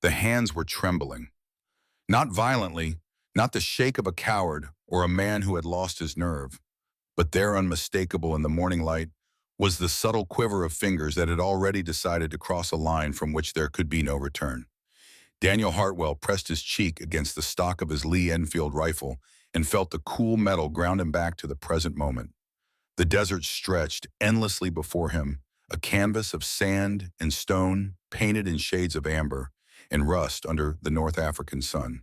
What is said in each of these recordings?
The hands were trembling. Not violently, not the shake of a coward or a man who had lost his nerve, but there, unmistakable in the morning light, was the subtle quiver of fingers that had already decided to cross a line from which there could be no return. Daniel Hartwell pressed his cheek against the stock of his Lee Enfield rifle and felt the cool metal ground him back to the present moment. The desert stretched endlessly before him, a canvas of sand and stone painted in shades of amber and rust under the North African sun.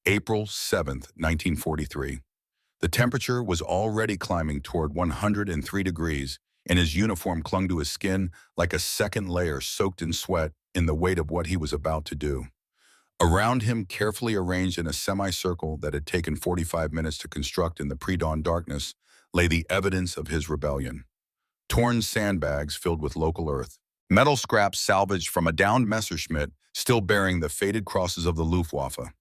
April 7th, 1943. The temperature was already climbing toward 103 degrees, and his uniform clung to his skin like a second layer soaked in sweat in the weight of what he was about to do. Around him, carefully arranged in a semicircle that had taken 45 minutes to construct in the pre-dawn darkness, lay the evidence of his rebellion. Torn sandbags filled with local earth, metal scraps salvaged from a downed Messerschmitt still bearing the faded crosses of the Luftwaffe,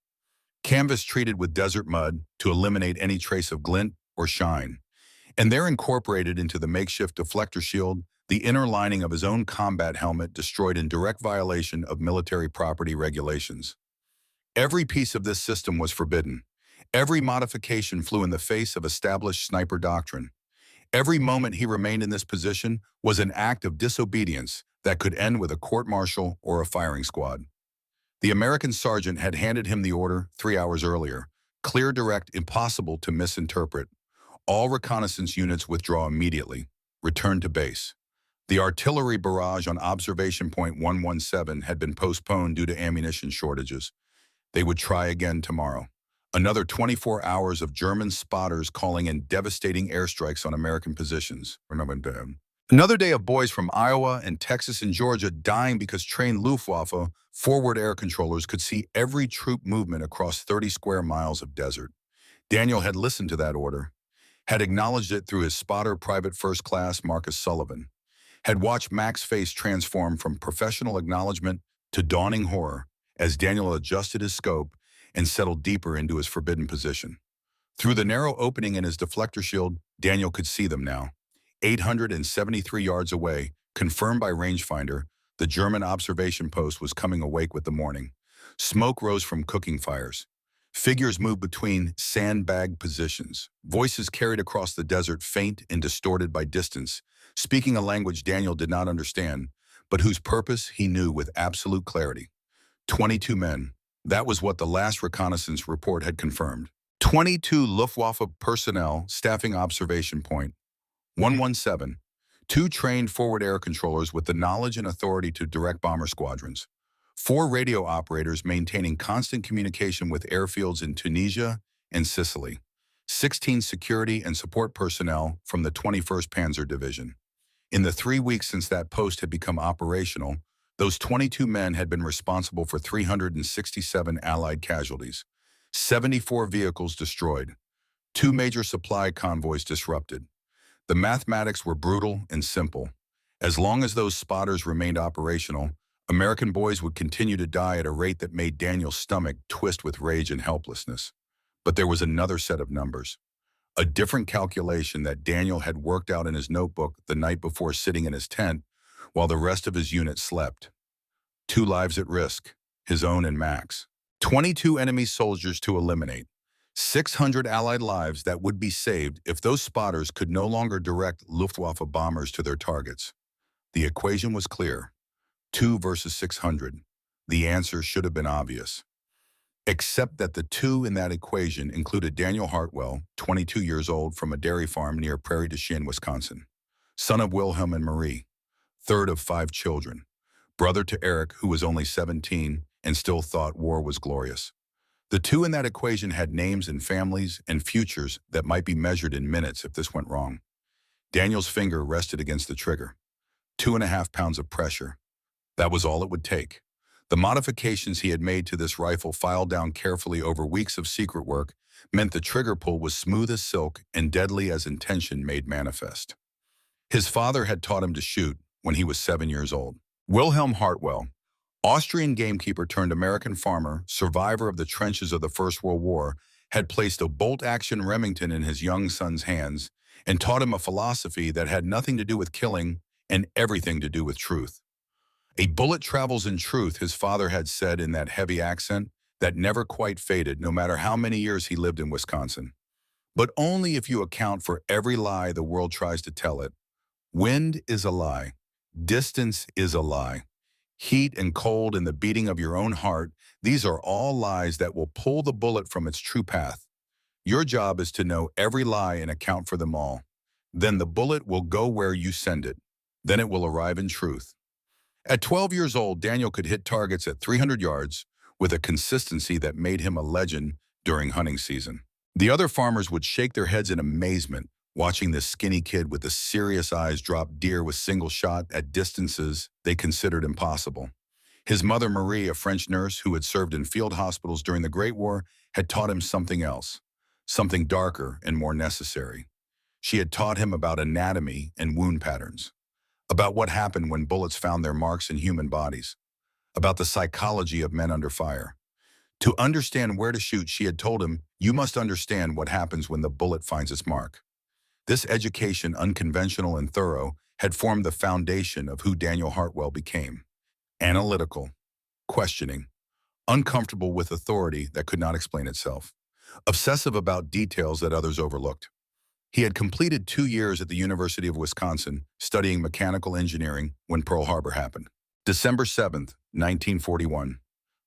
canvas treated with desert mud to eliminate any trace of glint or shine, and there incorporated into the makeshift deflector shield the inner lining of his own combat helmet destroyed in direct violation of military property regulations. Every piece of this system was forbidden. Every modification flew in the face of established sniper doctrine. Every moment he remained in this position was an act of disobedience that could end with a court-martial or a firing squad. The American sergeant had handed him the order 3 hours earlier. Clear, direct, impossible to misinterpret. All reconnaissance units withdraw immediately. Return to base. The artillery barrage on observation point 117 had been postponed due to ammunition shortages. They would try again tomorrow. Another 24 hours of German spotters calling in devastating airstrikes on American positions. Another day of boys from Iowa and Texas and Georgia dying because trained Luftwaffe forward air controllers could see every troop movement across 30 square miles of desert. Daniel had listened to that order, had acknowledged it through his spotter private first class Marcus Sullivan, had watched Mac's face transform from professional acknowledgement to dawning horror as Daniel adjusted his scope and settled deeper into his forbidden position. Through the narrow opening in his deflector shield, Daniel could see them now. 873 yards away, confirmed by rangefinder, the German observation post was coming awake with the morning. Smoke rose from cooking fires. Figures moved between sandbag positions. Voices carried across the desert, faint and distorted by distance, speaking a language Daniel did not understand, but whose purpose he knew with absolute clarity. 22 men. That was what the last reconnaissance report had confirmed. 22 Luftwaffe personnel staffing observation point 117, 2 trained forward air controllers with the knowledge and authority to direct bomber squadrons, 4 radio operators maintaining constant communication with airfields in Tunisia and Sicily, 16 security and support personnel from the 21st Panzer Division. In the 3 weeks since that post had become operational, those 22 men had been responsible for 367 Allied casualties, 74 vehicles destroyed, 2 major supply convoys disrupted. The mathematics were brutal and simple. As long as those spotters remained operational, American boys would continue to die at a rate that made Daniel's stomach twist with rage and helplessness. But there was another set of numbers, a different calculation that Daniel had worked out in his notebook the night before sitting in his tent while the rest of his unit slept. 2 lives at risk, his own and Mac's. 22 enemy soldiers to eliminate. 600 Allied lives that would be saved if those spotters could no longer direct Luftwaffe bombers to their targets. The equation was clear. 2 versus 600. The answer should have been obvious. Except that the 2 in that equation included Daniel Hartwell, 22 years old, from a dairy farm near Prairie du Chien, Wisconsin, son of Wilhelm and Marie, third of 5 children, brother to Eric, who was only 17 and still thought war was glorious. The 2 in that equation had names and families and futures that might be measured in minutes if this went wrong. Daniel's finger rested against the trigger. 2.5 pounds of pressure. That was all it would take. The modifications he had made to this rifle, filed down carefully over weeks of secret work, meant the trigger pull was smooth as silk and deadly as intention made manifest. His father had taught him to shoot when he was 7 years old. Wilhelm Hartwell, Austrian gamekeeper turned American farmer, survivor of the trenches of the First World War, had placed a bolt-action Remington in his young son's hands and taught him a philosophy that had nothing to do with killing and everything to do with truth. A bullet travels in truth, his father had said in that heavy accent that never quite faded, no matter how many years he lived in Wisconsin. But only if you account for every lie the world tries to tell it. Wind is a lie. Distance is a lie. Heat and cold and the beating of your own heart, these are all lies that will pull the bullet from its true path. Your job is to know every lie and account for them all. Then the bullet will go where you send it. Then it will arrive in truth. At 12 years old, Daniel could hit targets at 300 yards with a consistency that made him a legend during hunting season. The other farmers would shake their heads in amazement, watching this skinny kid with the serious eyes drop deer with single shot at distances they considered impossible. His mother, Marie, a French nurse who had served in field hospitals during the Great War, had taught him something else, something darker and more necessary. She had taught him about anatomy and wound patterns, about what happened when bullets found their marks in human bodies, about the psychology of men under fire. To understand where to shoot, she had told him, you must understand what happens when the bullet finds its mark. This education, unconventional and thorough, had formed the foundation of who Daniel Hartwell became. Analytical, questioning, uncomfortable with authority that could not explain itself, obsessive about details that others overlooked. He had completed 2 years at the University of Wisconsin studying mechanical engineering when Pearl Harbor happened. December 7th, 1941,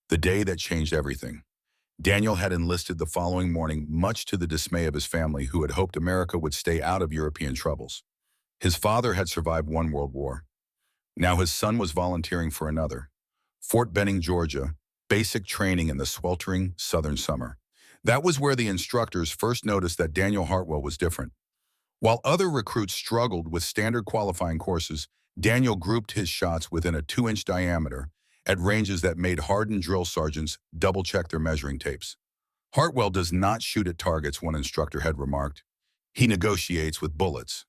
the day that changed everything. Daniel had enlisted the following morning, much to the dismay of his family, who had hoped America would stay out of European troubles. His father had survived one world war. Now his son was volunteering for another. Fort Benning, Georgia, basic training in the sweltering southern summer. That was where the instructors first noticed that Daniel Hartwell was different. While other recruits struggled with standard qualifying courses, Daniel grouped his shots within a 2-inch diameter at ranges that made hardened drill sergeants double-check their measuring tapes. Hartwell does not shoot at targets, one instructor had remarked. He negotiates with bullets.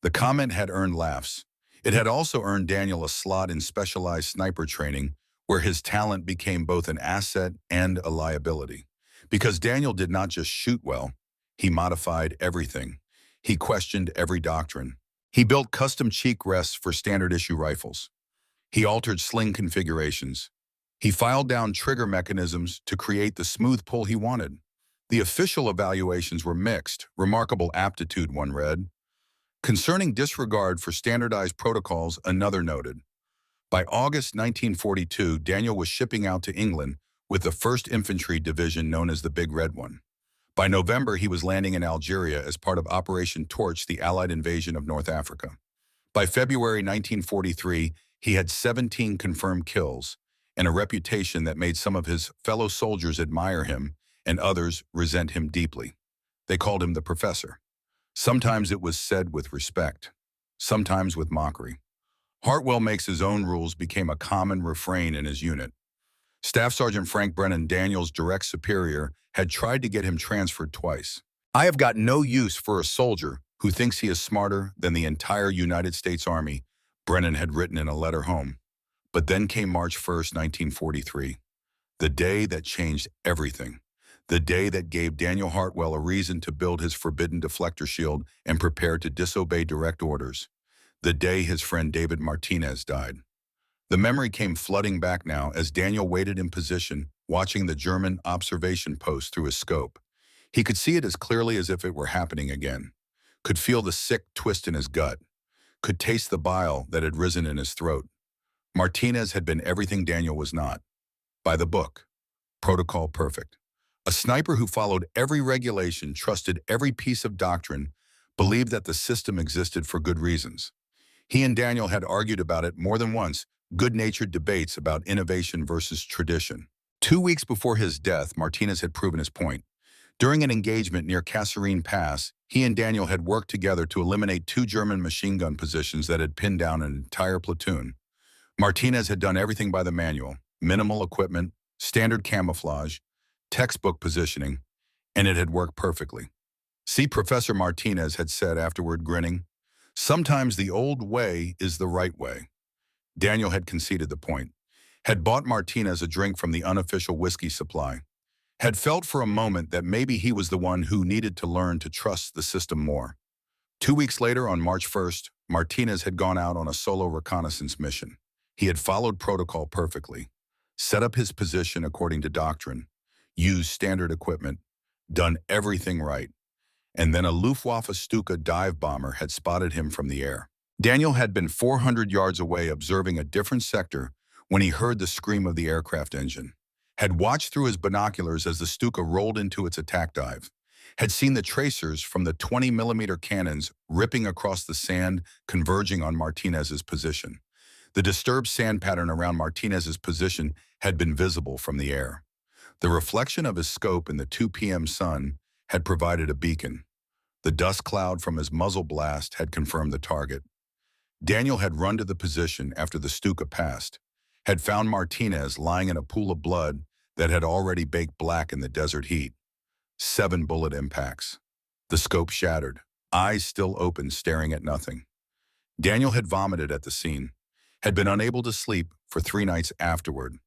The comment had earned laughs. It had also earned Daniel a slot in specialized sniper training, where his talent became both an asset and a liability. Because Daniel did not just shoot well, he modified everything. He questioned every doctrine. He built custom cheek rests for standard-issue rifles. He altered sling configurations. He filed down trigger mechanisms to create the smooth pull he wanted. The official evaluations were mixed. Remarkable aptitude, one read. Concerning disregard for standardized protocols, another noted. By August 1942, Daniel was shipping out to England with the 1st Infantry Division known as the Big Red One. By November, he was landing in Algeria as part of Operation Torch, the Allied invasion of North Africa. By February 1943, he had 17 confirmed kills and a reputation that made some of his fellow soldiers admire him and others resent him deeply. They called him the Professor. Sometimes it was said with respect, sometimes with mockery. Hartwell makes his own rules became a common refrain in his unit. Staff Sergeant Frank Brennan, Daniel's direct superior, had tried to get him transferred twice. I have got no use for a soldier who thinks he is smarter than the entire United States Army, Brennan had written in a letter home. But then came March 1st, 1943, the day that changed everything. The day that gave Daniel Hartwell a reason to build his forbidden deflector shield and prepare to disobey direct orders. The day his friend David Martinez died. The memory came flooding back now as Daniel waited in position, watching the German observation post through his scope. He could see it as clearly as if it were happening again, could feel the sick twist in his gut, could taste the bile that had risen in his throat. Martinez had been everything Daniel was not. By the book, protocol perfect. A sniper who followed every regulation, trusted every piece of doctrine, believed that the system existed for good reasons. He and Daniel had argued about it more than once, good-natured debates about innovation versus tradition. 2 weeks before his death, Martinez had proven his point. During an engagement near Kasserine Pass, he and Daniel had worked together to eliminate 2 German machine gun positions that had pinned down an entire platoon. Martinez had done everything by the manual, minimal equipment, standard camouflage, textbook positioning, and it had worked perfectly. See, Professor Martinez had said afterward, grinning, sometimes the old way is the right way. Daniel had conceded the point, had bought Martinez a drink from the unofficial whiskey supply, had felt for a moment that maybe he was the one who needed to learn to trust the system more. 2 weeks later, on March 1st, Martinez had gone out on a solo reconnaissance mission. He had followed protocol perfectly, set up his position according to doctrine, used standard equipment, done everything right, and then a Luftwaffe Stuka dive bomber had spotted him from the air. Daniel had been 400 yards away observing a different sector when he heard the scream of the aircraft engine, had watched through his binoculars as the Stuka rolled into its attack dive, had seen the tracers from the 20-millimeter cannons ripping across the sand converging on Martinez's position. The disturbed sand pattern around Martinez's position had been visible from the air. The reflection of his scope in the 2 p.m. sun had provided a beacon. The dust cloud from his muzzle blast had confirmed the target. Daniel had run to the position after the Stuka passed, had found Martinez lying in a pool of blood that had already baked black in the desert heat. 7 bullet impacts. The scope shattered, eyes still open, staring at nothing. Daniel had vomited at the scene, had been unable to sleep for 3 nights afterward.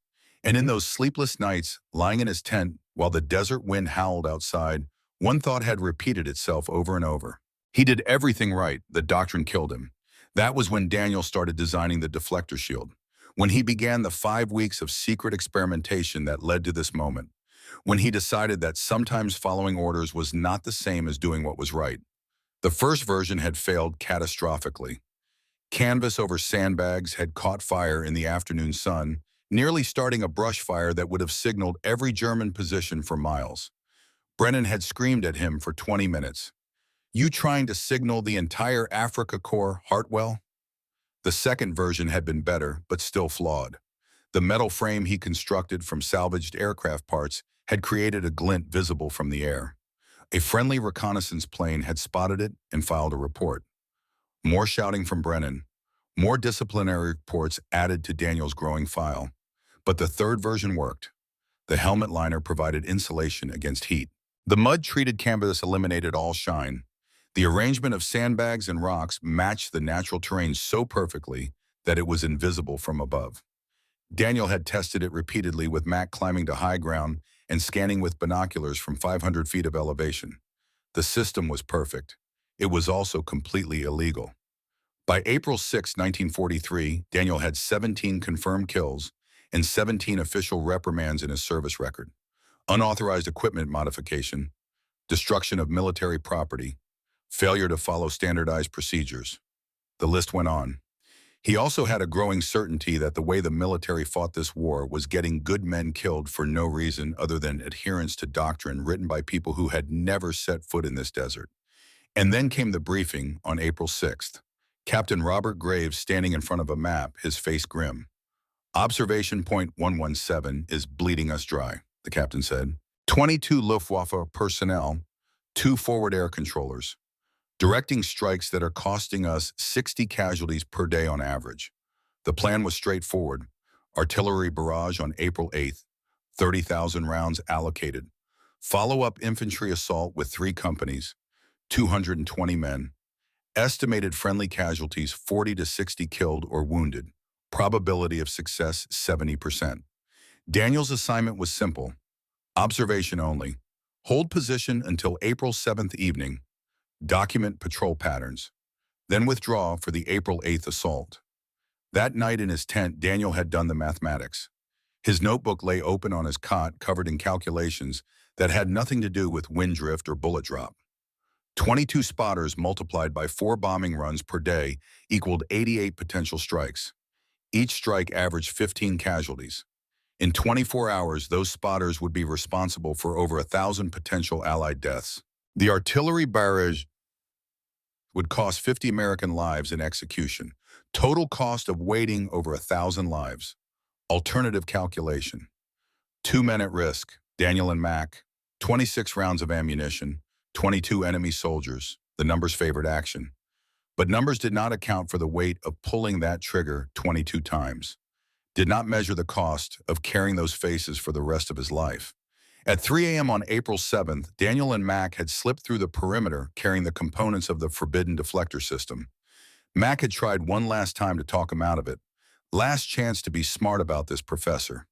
And in those sleepless nights, lying in his tent while the desert wind howled outside, one thought had repeated itself over and over. He did everything right, the doctrine killed him. That was when Daniel started designing the deflector shield, when he began the 5 weeks of secret experimentation that led to this moment, when he decided that sometimes following orders was not the same as doing what was right. The first version had failed catastrophically. Canvas over sandbags had caught fire in the afternoon sun, nearly starting a brush fire that would have signaled every German position for miles. Brennan had screamed at him for 20 minutes. "You trying to signal the entire Africa Corps, Hartwell?" The second version had been better, but still flawed. The metal frame he constructed from salvaged aircraft parts had created a glint visible from the air. A friendly reconnaissance plane had spotted it and filed a report. More shouting from Brennan, more disciplinary reports added to Daniel's growing file. But the third version worked. The helmet liner provided insulation against heat. The mud-treated canvas eliminated all shine. The arrangement of sandbags and rocks matched the natural terrain so perfectly that it was invisible from above. Daniel had tested it repeatedly with Mac climbing to high ground and scanning with binoculars from 500 feet of elevation. The system was perfect. It was also completely illegal. By April 6, 1943, Daniel had 17 confirmed kills and 17 official reprimands in his service record. Unauthorized equipment modification, destruction of military property, failure to follow standardized procedures. The list went on. He also had a growing certainty that the way the military fought this war was getting good men killed for no reason other than adherence to doctrine written by people who had never set foot in this desert. And then came the briefing on April 6th. Captain Robert Graves standing in front of a map, his face grim. "Observation point 117 is bleeding us dry," the captain said. 22 Luftwaffe personnel, 2 forward air controllers, directing strikes that are costing us 60 casualties per day on average. The plan was straightforward. Artillery barrage on April 8th, 30,000 rounds allocated. Follow-up infantry assault with 3 companies, 220 men. Estimated friendly casualties 40 to 60 killed or wounded. Probability of success 70%. Daniel's assignment was simple. Observation only. Hold position until April 7th evening. Document patrol patterns. Then withdraw for the April 8th assault. That night in his tent, Daniel had done the mathematics. His notebook lay open on his cot, covered in calculations that had nothing to do with wind drift or bullet drop. 22 spotters multiplied by 4 bombing runs per day equaled 88 potential strikes. Each strike averaged 15 casualties. In 24 hours, those spotters would be responsible for over 1,000 potential Allied deaths. The artillery barrage would cost 50 American lives in execution. Total cost of waiting over 1,000 lives. Alternative calculation. 2 men at risk, Daniel and Mac, 26 rounds of ammunition, 22 enemy soldiers. The numbers favored action. But numbers did not account for the weight of pulling that trigger 22 times. Did not measure the cost of carrying those faces for the rest of his life. At 3 a.m. on April 7th, Daniel and Mac had slipped through the perimeter carrying the components of the forbidden deflector system. Mac had tried one last time to talk him out of it. Last chance to be smart about this, Professor.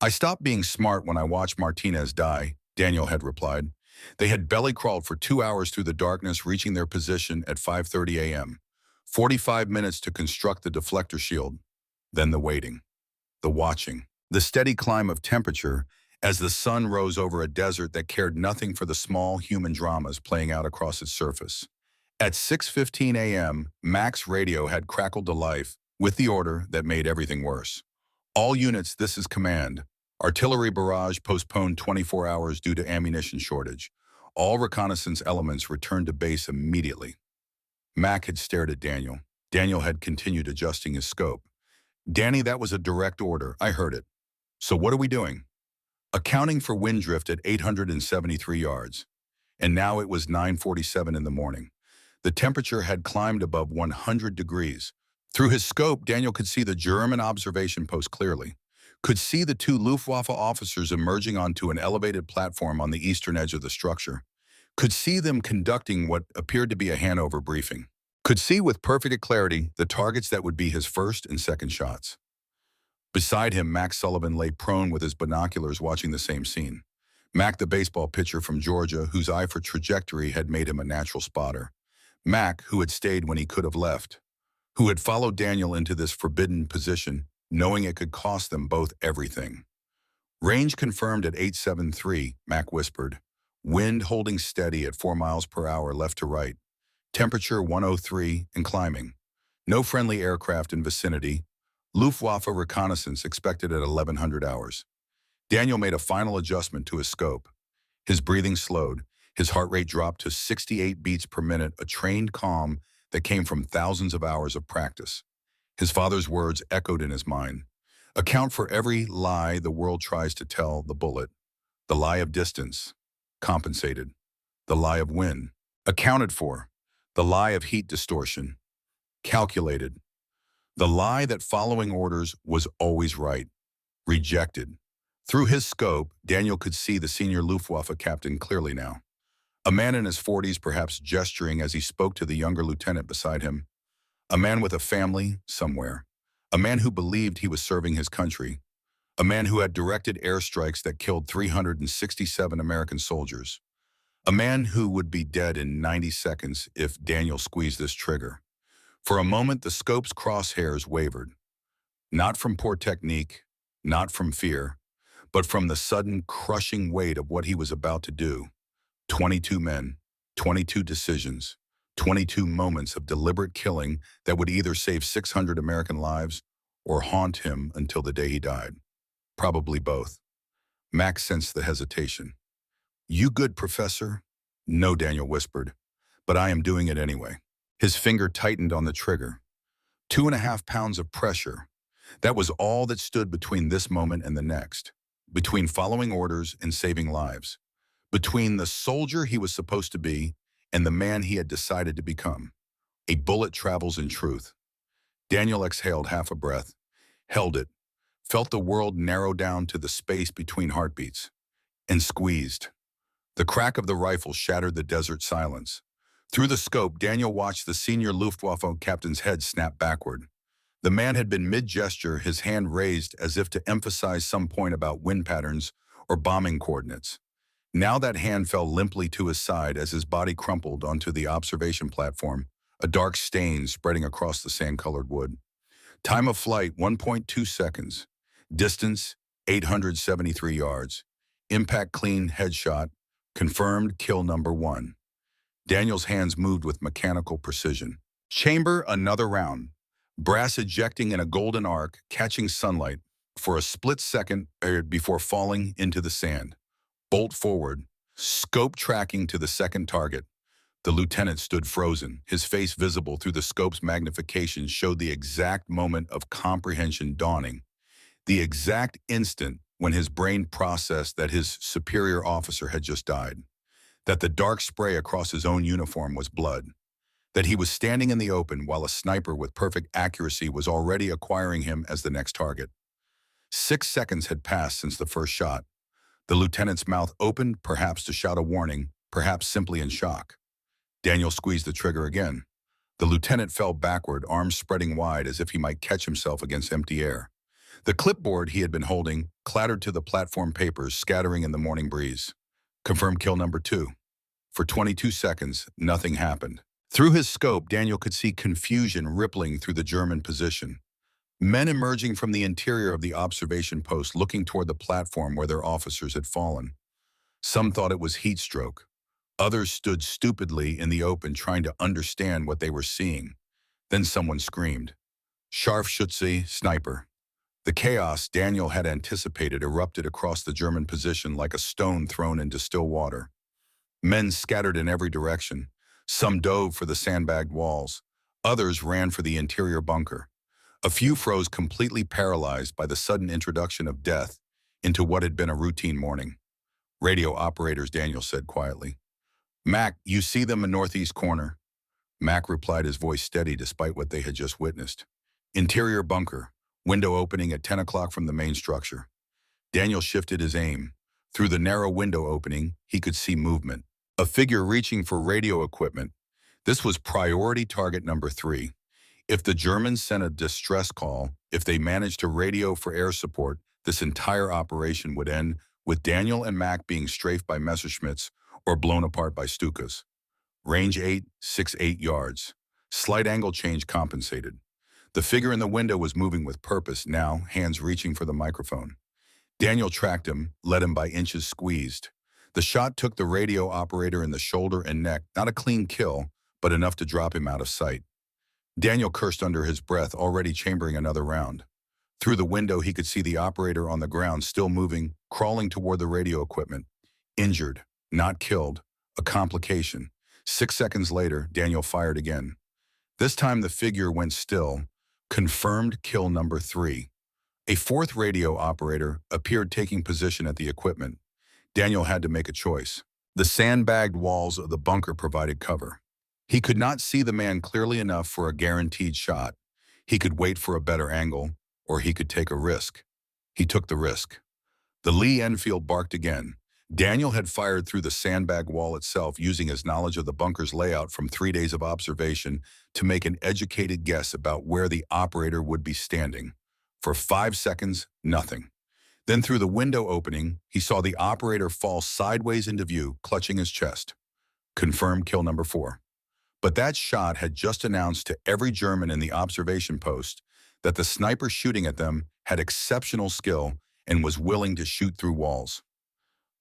"I stopped being smart when I watched Martinez die," Daniel had replied. They had belly crawled for 2 hours through the darkness, reaching their position at 5:30 a.m. 45 minutes to construct the deflector shield. Then the waiting, the watching, the steady climb of temperature as the sun rose over a desert that cared nothing for the small human dramas playing out across its surface. At 6:15 a.m., Mac's radio had crackled to life with the order that made everything worse. All units, this is command. Artillery barrage postponed 24 hours due to ammunition shortage. All reconnaissance elements returned to base immediately. Mac had stared at Daniel. Daniel had continued adjusting his scope. Danny, that was a direct order. I heard it. So what are we doing? Accounting for wind drift at 873 yards. And now it was 9:47 in the morning. The temperature had climbed above 100 degrees. Through his scope, Daniel could see the German observation post clearly, could see the two Luftwaffe officers emerging onto an elevated platform on the eastern edge of the structure, could see them conducting what appeared to be a Hanover briefing, could see with perfect clarity the targets that would be his first and second shots. Beside him, Mac Sullivan lay prone with his binoculars watching the same scene. Mac, the baseball pitcher from Georgia, whose eye for trajectory had made him a natural spotter. Mac, who had stayed when he could have left, who had followed Daniel into this forbidden position, knowing it could cost them both everything. Range confirmed at 873, Mac whispered. Wind holding steady at 4 miles per hour left to right. Temperature 103 and climbing. No friendly aircraft in vicinity. Luftwaffe reconnaissance expected at 1100 hours. Daniel made a final adjustment to his scope. His breathing slowed. His heart rate dropped to 68 beats per minute, a trained calm that came from thousands of hours of practice. His father's words echoed in his mind. Account for every lie the world tries to tell the bullet. The lie of distance, compensated. The lie of wind, accounted for. The lie of heat distortion, calculated. The lie that following orders was always right, rejected. Through his scope, Daniel could see the senior Luftwaffe captain clearly now. A man in his 40s, perhaps gesturing as he spoke to the younger lieutenant beside him. A man with a family somewhere. A man who believed he was serving his country. A man who had directed airstrikes that killed 367 American soldiers. A man who would be dead in 90 seconds if Daniel squeezed this trigger. For a moment, the scope's crosshairs wavered. Not from poor technique, not from fear, but from the sudden crushing weight of what he was about to do. 22 men, 22 decisions, 22 moments of deliberate killing that would either save 600 American lives or haunt him until the day he died. Probably both. Max sensed the hesitation. You good, Professor? No, Daniel whispered, but I am doing it anyway. His finger tightened on the trigger. 2.5 pounds of pressure. That was all that stood between this moment and the next. Between following orders and saving lives. Between the soldier he was supposed to be and the man he had decided to become. A bullet travels in truth. Daniel exhaled half a breath, held it, felt the world narrow down to the space between heartbeats, and squeezed. The crack of the rifle shattered the desert silence. Through the scope, Daniel watched the senior Luftwaffe captain's head snap backward. The man had been mid-gesture, his hand raised as if to emphasize some point about wind patterns or bombing coordinates. Now that hand fell limply to his side as his body crumpled onto the observation platform, a dark stain spreading across the sand-colored wood. Time of flight, 1.2 seconds. Distance, 873 yards. Impact clean headshot. Confirmed kill number 1. Daniel's hands moved with mechanical precision. Chamber, another round. Brass ejecting in a golden arc, catching sunlight for a split second before falling into the sand. Bolt forward, scope tracking to the second target. The lieutenant stood frozen. His face visible through the scope's magnification showed the exact moment of comprehension dawning. The exact instant when his brain processed that his superior officer had just died. That the dark spray across his own uniform was blood. That he was standing in the open while a sniper with perfect accuracy was already acquiring him as the next target. 6 seconds had passed since the first shot. The lieutenant's mouth opened, perhaps to shout a warning, perhaps simply in shock. Daniel squeezed the trigger again. The lieutenant fell backward, arms spreading wide as if he might catch himself against empty air. The clipboard he had been holding clattered to the platform papers, scattering in the morning breeze. Confirmed kill number 2. For 22 seconds, nothing happened. Through his scope, Daniel could see confusion rippling through the German position. Men emerging from the interior of the observation post looking toward the platform where their officers had fallen. Some thought it was heat stroke. Others stood stupidly in the open trying to understand what they were seeing. Then someone screamed, Scharfschütze, sniper. The chaos Daniel had anticipated erupted across the German position like a stone thrown into still water. Men scattered in every direction. Some dove for the sandbagged walls. Others ran for the interior bunker. A few froze completely paralyzed by the sudden introduction of death into what had been a routine morning. Radio operators, Daniel said quietly. Mac, you see them in northeast corner? Mac replied, his voice steady despite what they had just witnessed. Interior bunker, window opening at 10 o'clock from the main structure. Daniel shifted his aim. Through the narrow window opening, he could see movement. A figure reaching for radio equipment. This was priority target number 3. If the Germans sent a distress call, if they managed to radio for air support, this entire operation would end with Daniel and Mac being strafed by Messerschmitts or blown apart by Stukas. Range 8, 6-8 yards. Slight angle change compensated. The figure in the window was moving with purpose now, hands reaching for the microphone. Daniel tracked him, led him by inches squeezed. The shot took the radio operator in the shoulder and neck, not a clean kill, but enough to drop him out of sight. Daniel cursed under his breath, already chambering another round. Through the window, he could see the operator on the ground, still moving, crawling toward the radio equipment. Injured, not killed, a complication. 6 seconds later, Daniel fired again. This time the figure went still. Confirmed kill number 3. A fourth radio operator appeared taking position at the equipment. Daniel had to make a choice. The sandbagged walls of the bunker provided cover. He could not see the man clearly enough for a guaranteed shot. He could wait for a better angle, or he could take a risk. He took the risk. The Lee Enfield barked again. Daniel had fired through the sandbag wall itself, using his knowledge of the bunker's layout from 3 days of observation to make an educated guess about where the operator would be standing. For 5 seconds, nothing. Then through the window opening, he saw the operator fall sideways into view, clutching his chest. Confirmed kill number 4. But that shot had just announced to every German in the observation post that the sniper shooting at them had exceptional skill and was willing to shoot through walls.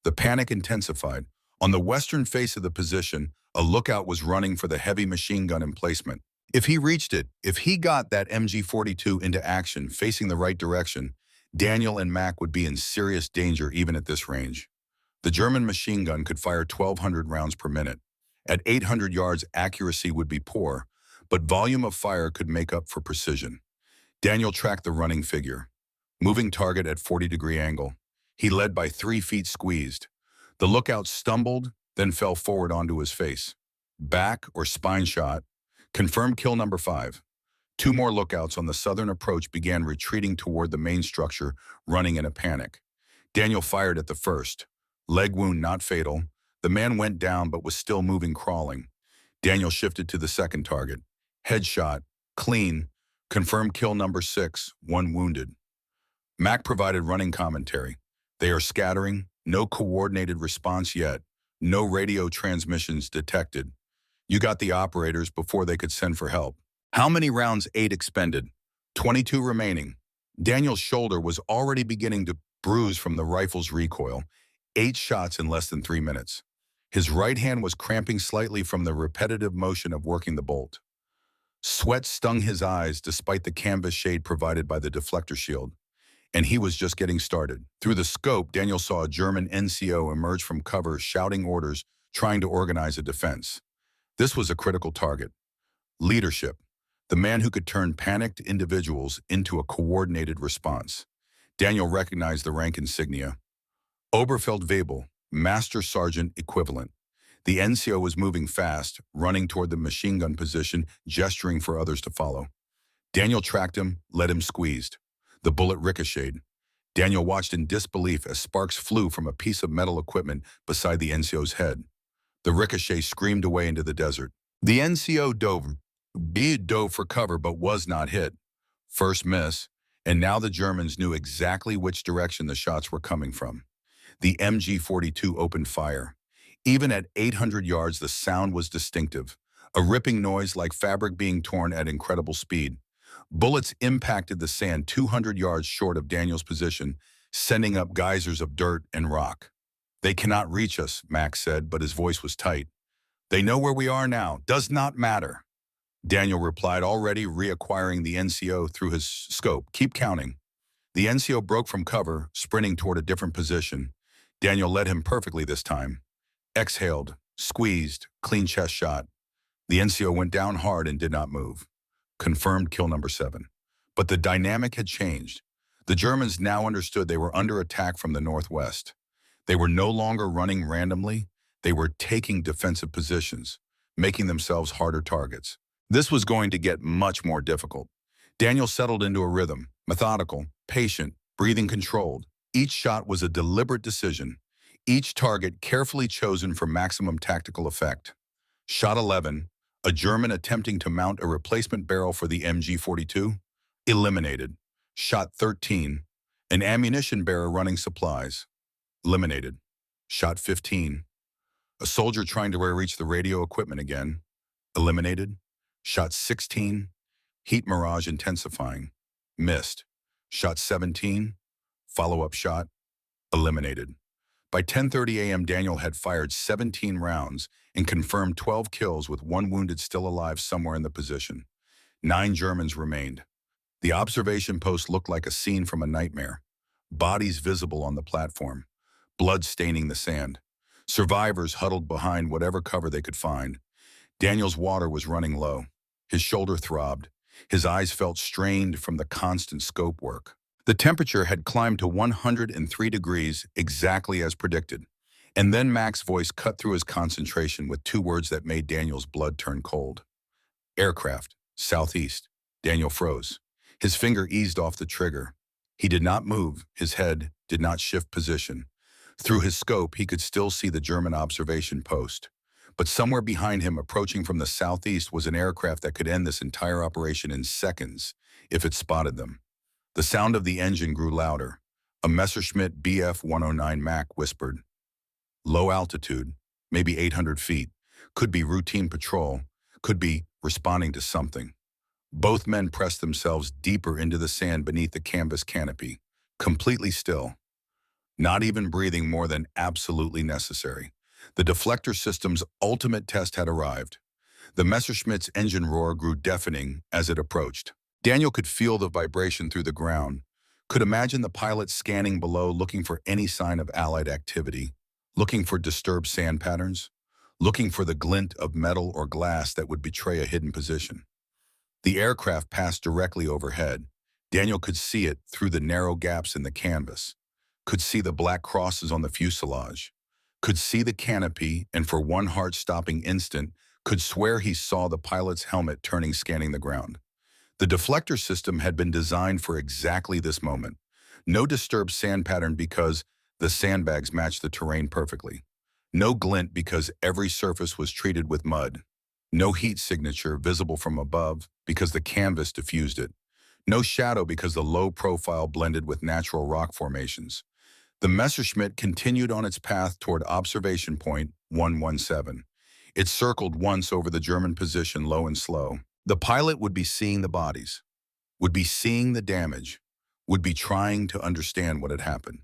The panic intensified. On the western face of the position, a lookout was running for the heavy machine gun emplacement. If he reached it, if he got that MG-42 into action facing the right direction, Daniel and Mac would be in serious danger even at this range. The German machine gun could fire 1,200 rounds per minute. At 800 yards, accuracy would be poor, but volume of fire could make up for precision. Daniel tracked the running figure. Moving target at 40-degree angle. He led by 3 feet squeezed. The lookout stumbled, then fell forward onto his face. Back or spine shot. Confirmed kill number 5. 2 more lookouts on the southern approach began retreating toward the main structure, running in a panic. Daniel fired at the first. Leg wound not fatal. The man went down but was still moving, crawling. Daniel shifted to the second target. Headshot. Clean. Confirmed kill number 6. 1 wounded. Mac provided running commentary. They are scattering. No coordinated response yet. No radio transmissions detected. You got the operators before they could send for help. How many rounds? 8 expended. 22 remaining. Daniel's shoulder was already beginning to bruise from the rifle's recoil. 8 shots in less than 3 minutes. His right hand was cramping slightly from the repetitive motion of working the bolt. Sweat stung his eyes despite the canvas shade provided by the deflector shield. And he was just getting started. Through the scope, Daniel saw a German NCO emerge from cover, shouting orders, trying to organize a defense. This was a critical target. Leadership. The man who could turn panicked individuals into a coordinated response. Daniel recognized the rank insignia. Oberfeldwebel, Master Sergeant equivalent. The NCO was moving fast, running toward the machine gun position, gesturing for others to follow. Daniel tracked him, led him squeezed. The bullet ricocheted. Daniel watched in disbelief as sparks flew from a piece of metal equipment beside the NCO's head. The ricochet screamed away into the desert. The NCO dove for cover but was not hit. First miss, and now the Germans knew exactly which direction the shots were coming from. The MG-42 opened fire. Even at 800 yards, the sound was distinctive, a ripping noise like fabric being torn at incredible speed. Bullets impacted the sand 200 yards short of Daniel's position, sending up geysers of dirt and rock. "They cannot reach us," Max said, but his voice was tight. "They know where we are now. Does not matter." Daniel replied, already reacquiring the NCO through his scope. "Keep counting." The NCO broke from cover, sprinting toward a different position. Daniel led him perfectly this time. Exhaled, squeezed, clean chest shot. The NCO went down hard and did not move. Confirmed kill number 7. But the dynamic had changed. The Germans now understood they were under attack from the northwest. They were no longer running randomly. They were taking defensive positions, making themselves harder targets. This was going to get much more difficult. Daniel settled into a rhythm, methodical, patient, breathing controlled. Each shot was a deliberate decision, each target carefully chosen for maximum tactical effect. Shot 11, a German attempting to mount a replacement barrel for the MG-42, eliminated. Shot 13, an ammunition bearer running supplies, eliminated. Shot 15, a soldier trying to reach the radio equipment again, eliminated. Shot 16, heat mirage intensifying, missed. Shot 17, follow-up shot, eliminated. By 10:30 a.m., Daniel had fired 17 rounds and confirmed 12 kills with 1 wounded still alive somewhere in the position. 9 Germans remained. The observation post looked like a scene from a nightmare. Bodies visible on the platform, blood staining the sand. Survivors huddled behind whatever cover they could find. Daniel's water was running low. His shoulder throbbed. His eyes felt strained from the constant scope work. The temperature had climbed to 103 degrees, exactly as predicted. And then Mac's voice cut through his concentration with 2 words that made Daniel's blood turn cold. "Aircraft, southeast." Daniel froze. His finger eased off the trigger. He did not move. His head did not shift position. Through his scope, he could still see the German observation post. But somewhere behind him, approaching from the southeast, was an aircraft that could end this entire operation in seconds if it spotted them. The sound of the engine grew louder. A Messerschmitt Bf 109 Mac whispered. Low altitude, maybe 800 feet, could be routine patrol, could be responding to something. Both men pressed themselves deeper into the sand beneath the canvas canopy, completely still, not even breathing more than absolutely necessary. The deflector system's ultimate test had arrived. The Messerschmitt's engine roar grew deafening as it approached. Daniel could feel the vibration through the ground, could imagine the pilot scanning below looking for any sign of Allied activity, looking for disturbed sand patterns, looking for the glint of metal or glass that would betray a hidden position. The aircraft passed directly overhead. Daniel could see it through the narrow gaps in the canvas, could see the black crosses on the fuselage, could see the canopy, and for one heart-stopping instant, could swear he saw the pilot's helmet turning, scanning the ground. The deflector system had been designed for exactly this moment. No disturbed sand pattern because the sandbags matched the terrain perfectly. No glint because every surface was treated with mud. No heat signature visible from above because the canvas diffused it. No shadow because the low profile blended with natural rock formations. The Messerschmitt continued on its path toward observation point 117. It circled once over the German position, low and slow. The pilot would be seeing the bodies, would be seeing the damage, would be trying to understand what had happened.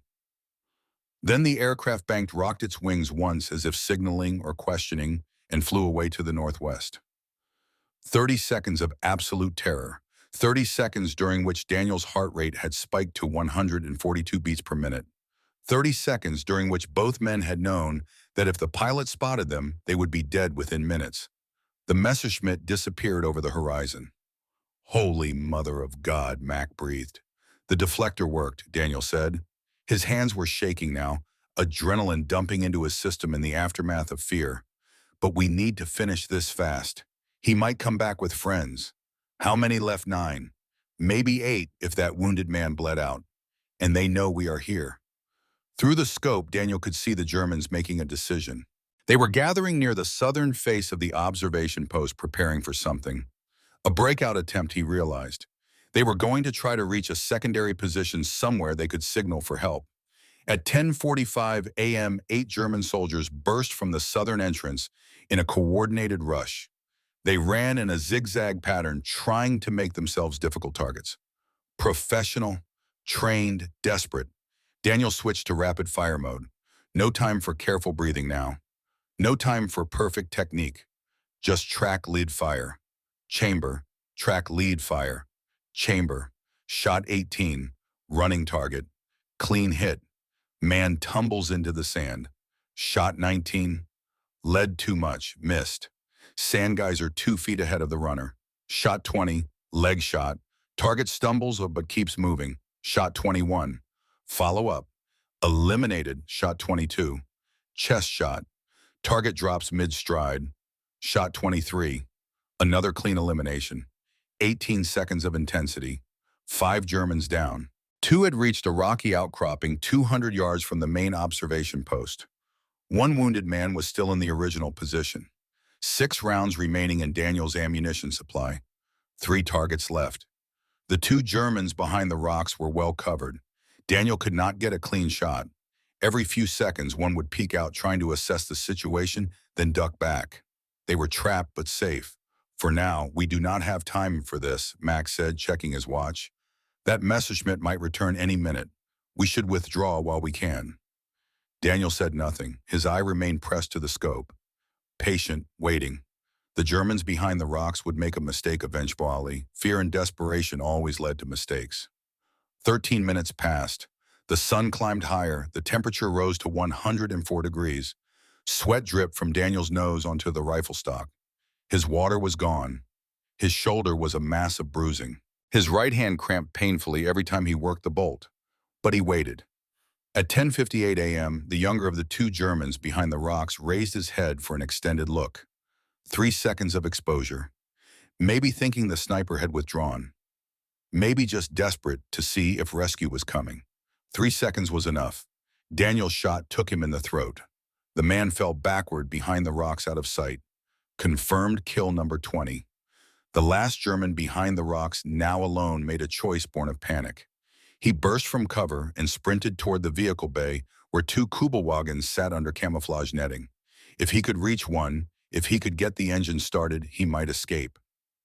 Then the aircraft banked, rocked its wings once as if signaling or questioning, and flew away to the northwest. 30 seconds of absolute terror. 30 seconds during which Daniel's heart rate had spiked to 142 beats per minute. 30 seconds during which both men had known that if the pilot spotted them, they would be dead within minutes. The Messerschmitt disappeared over the horizon. "Holy Mother of God," Mac breathed. "The deflector worked," Daniel said. His hands were shaking now, adrenaline dumping into his system in the aftermath of fear. "But we need to finish this fast. He might come back with friends. How many left? 9. Maybe 8 if that wounded man bled out. And they know we are here." Through the scope, Daniel could see the Germans making a decision. They were gathering near the southern face of the observation post, preparing for something. A breakout attempt, he realized. They were going to try to reach a secondary position somewhere they could signal for help. At 10:45 a.m., 8 German soldiers burst from the southern entrance in a coordinated rush. They ran in a zigzag pattern, trying to make themselves difficult targets. Professional, trained, desperate. Daniel switched to rapid fire mode. No time for careful breathing now. No time for perfect technique. Just track, lead, fire. Chamber, track, lead, fire. Chamber, shot 18, running target. Clean hit. Man tumbles into the sand. Shot 19, led too much, missed. Sand geyser 2 feet ahead of the runner. Shot 20, leg shot. Target stumbles but keeps moving. Shot 21. Follow up. Eliminated. Shot 22. Chest shot. Target drops mid-stride. Shot 23. Another clean elimination. 18 seconds of intensity. 5 Germans down. 2 had reached a rocky outcropping 200 yards from the main observation post. 1 wounded man was still in the original position. 6 rounds remaining in Daniel's ammunition supply. 3 targets left. The 2 Germans behind the rocks were well covered. Daniel could not get a clean shot. Every few seconds, one would peek out trying to assess the situation, then duck back. They were trapped but safe. For now, we do not have time for this, Max said, checking his watch. That Messerschmitt might return any minute. We should withdraw while we can. Daniel said nothing. His eye remained pressed to the scope. Patient, waiting. The Germans behind the rocks would make a mistake eventually. Fear and desperation always led to mistakes. 13 minutes passed. The sun climbed higher. The temperature rose to 104 degrees. Sweat dripped from Daniel's nose onto the rifle stock. His water was gone. His shoulder was a mass of bruising. His right hand cramped painfully every time he worked the bolt. But he waited. At 10:58 a.m., the younger of the 2 Germans behind the rocks raised his head for an extended look. 3 seconds of exposure. Maybe thinking the sniper had withdrawn. Maybe just desperate to see if rescue was coming. 3 seconds was enough. Daniel's shot took him in the throat. The man fell backward behind the rocks out of sight. Confirmed kill number 20. The last German behind the rocks, now alone, made a choice born of panic. He burst from cover and sprinted toward the vehicle bay where 2 Kubelwagens sat under camouflage netting. If he could reach one, if he could get the engine started, he might escape.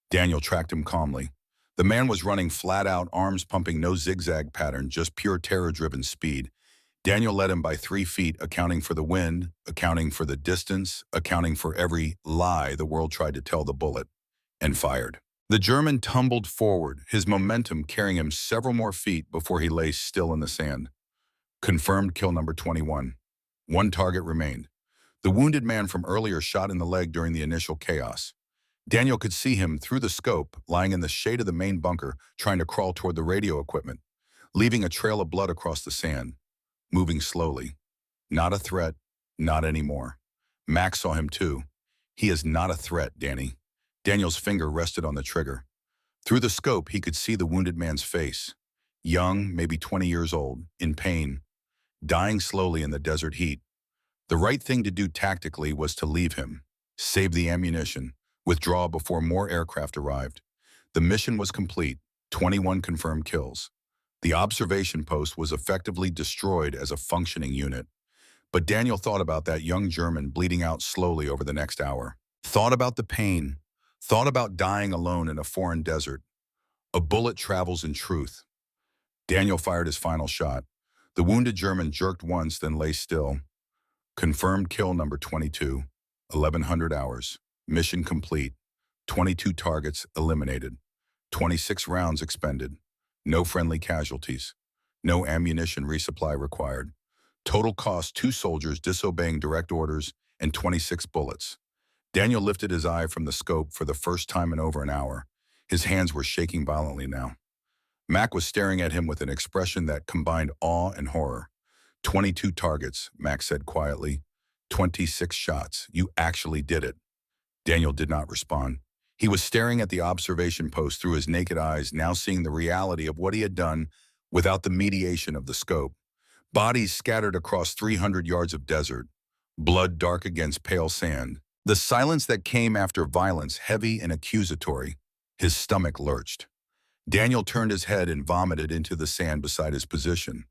Daniel tracked him calmly. The man was running flat out, arms pumping, no zigzag pattern, just pure terror-driven speed. Daniel led him by 3 feet, accounting for the wind, accounting for the distance, accounting for every lie the world tried to tell the bullet, and fired. The German tumbled forward, his momentum carrying him several more feet before he lay still in the sand. Confirmed kill number 21. 1 target remained. The wounded man from earlier shot in the leg during the initial chaos. Daniel could see him through the scope, lying in the shade of the main bunker, trying to crawl toward the radio equipment, leaving a trail of blood across the sand, moving slowly. Not a threat, not anymore. Max saw him too. He is not a threat, Danny. Daniel's finger rested on the trigger. Through the scope, he could see the wounded man's face. Young, maybe 20 years old, in pain, dying slowly in the desert heat. The right thing to do tactically was to leave him, save the ammunition, withdraw before more aircraft arrived. The mission was complete, 21 confirmed kills. The observation post was effectively destroyed as a functioning unit. But Daniel thought about that young German bleeding out slowly over the next hour. Thought about the pain. Thought about dying alone in a foreign desert. A bullet travels in truth. Daniel fired his final shot. The wounded German jerked once, then lay still. Confirmed kill number 22, 1100 hours. Mission complete. 22 targets eliminated. 26 rounds expended. No friendly casualties. No ammunition resupply required. Total cost 2 soldiers disobeying direct orders and 26 bullets. Daniel lifted his eye from the scope for the first time in over an hour. His hands were shaking violently now. Mac was staring at him with an expression that combined awe and horror. 22 targets, Mac said quietly. 26 shots. You actually did it. Daniel did not respond. He was staring at the observation post through his naked eyes, now seeing the reality of what he had done without the mediation of the scope. Bodies scattered across 300 yards of desert. Blood dark against pale sand. The silence that came after violence, heavy and accusatory. His stomach lurched. Daniel turned his head and vomited into the sand beside his position.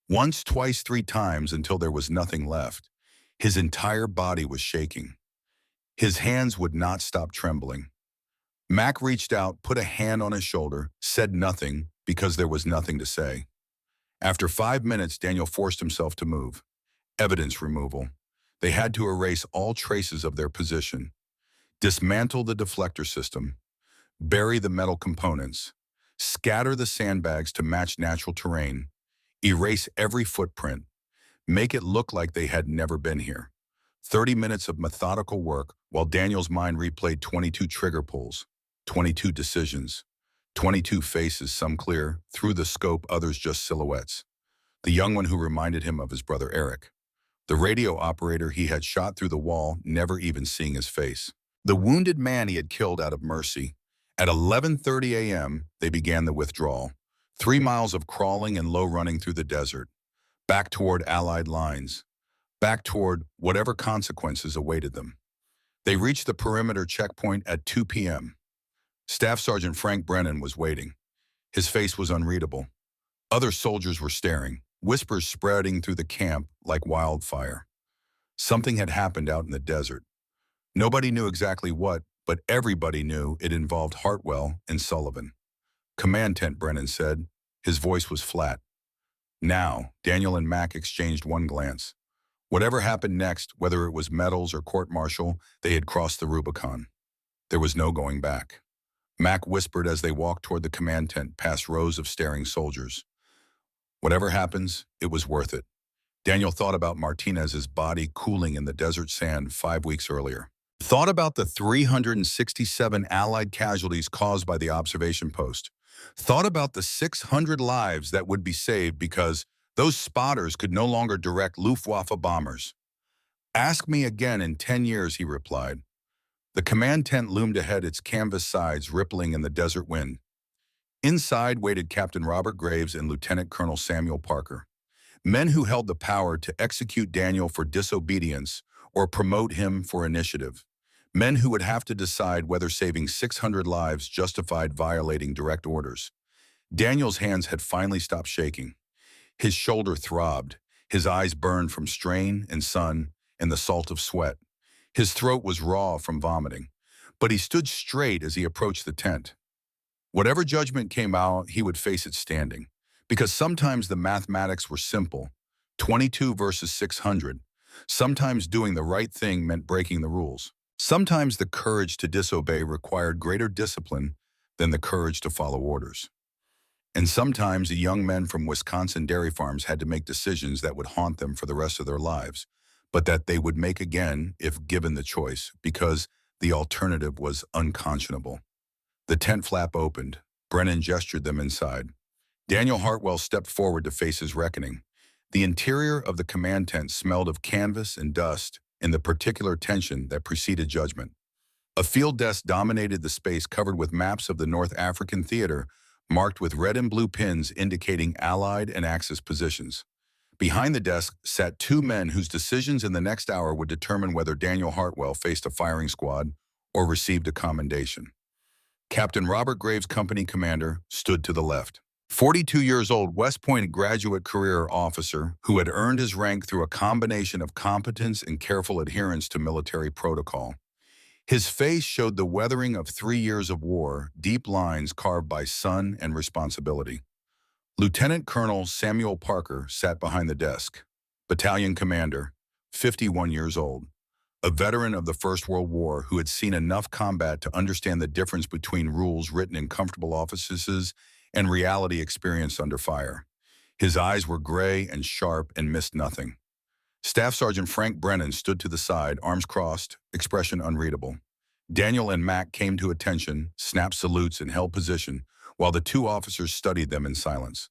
Once, twice, 3 times until there was nothing left. His entire body was shaking. His hands would not stop trembling. Mac reached out, put a hand on his shoulder, said nothing because there was nothing to say. After 5 minutes, Daniel forced himself to move. Evidence removal. They had to erase all traces of their position, dismantle the deflector system, bury the metal components, scatter the sandbags to match natural terrain, erase every footprint, make it look like they had never been here. 30 minutes of methodical work while Daniel's mind replayed 22 trigger pulls, 22 decisions, 22 faces, some clear, through the scope, others just silhouettes. The young one who reminded him of his brother Eric. The radio operator he had shot through the wall, never even seeing his face. The wounded man he had killed out of mercy. At 11:30 a.m., they began the withdrawal. 3 miles of crawling and low running through the desert. Back toward Allied lines. Back toward whatever consequences awaited them. They reached the perimeter checkpoint at 2 p.m. Staff Sergeant Frank Brennan was waiting. His face was unreadable. Other soldiers were staring, whispers spreading through the camp like wildfire. Something had happened out in the desert. Nobody knew exactly what, but everybody knew it involved Hartwell and Sullivan. "Command tent," Brennan said. His voice was flat. Now, Daniel and Mac exchanged one glance. Whatever happened next, whether it was medals or court-martial, they had crossed the Rubicon. There was no going back. Mac whispered as they walked toward the command tent past rows of staring soldiers. "Whatever happens, it was worth it." Daniel thought about Martinez's body cooling in the desert sand 5 weeks earlier. Thought about the 367 Allied casualties caused by the observation post. Thought about the 600 lives that would be saved because those spotters could no longer direct Luftwaffe bombers. "Ask me again in 10 years, he replied. The command tent loomed ahead, its canvas sides rippling in the desert wind. Inside waited Captain Robert Graves and Lieutenant Colonel Samuel Parker, men who held the power to execute Daniel for disobedience or promote him for initiative. Men who would have to decide whether saving 600 lives justified violating direct orders. Daniel's hands had finally stopped shaking. His shoulder throbbed, his eyes burned from strain and sun and the salt of sweat. His throat was raw from vomiting, but he stood straight as he approached the tent. Whatever judgment came out, he would face it standing, because sometimes the mathematics were simple, 22 versus 600. Sometimes doing the right thing meant breaking the rules. Sometimes the courage to disobey required greater discipline than the courage to follow orders. And sometimes the young men from Wisconsin dairy farms had to make decisions that would haunt them for the rest of their lives, but that they would make again if given the choice, because the alternative was unconscionable. The tent flap opened. Brennan gestured them inside. Daniel Hartwell stepped forward to face his reckoning. The interior of the command tent smelled of canvas and dust and the particular tension that preceded judgment. A field desk dominated the space, covered with maps of the North African theater, marked with red and blue pins indicating Allied and Axis positions. Behind the desk sat 2 men whose decisions in the next hour would determine whether Daniel Hartwell faced a firing squad or received a commendation. Captain Robert Graves, company commander, stood to the left. 42 years old, West Point graduate career officer who had earned his rank through a combination of competence and careful adherence to military protocol. His face showed the weathering of 3 years of war, deep lines carved by sun and responsibility. Lieutenant Colonel Samuel Parker sat behind the desk. Battalion commander, 51 years old. A veteran of the First World War who had seen enough combat to understand the difference between rules written in comfortable offices and reality experienced under fire. His eyes were gray and sharp and missed nothing. Staff Sergeant Frank Brennan stood to the side, arms crossed, expression unreadable. Daniel and Mac came to attention, snapped salutes, and held position, while the 2 officers studied them in silence.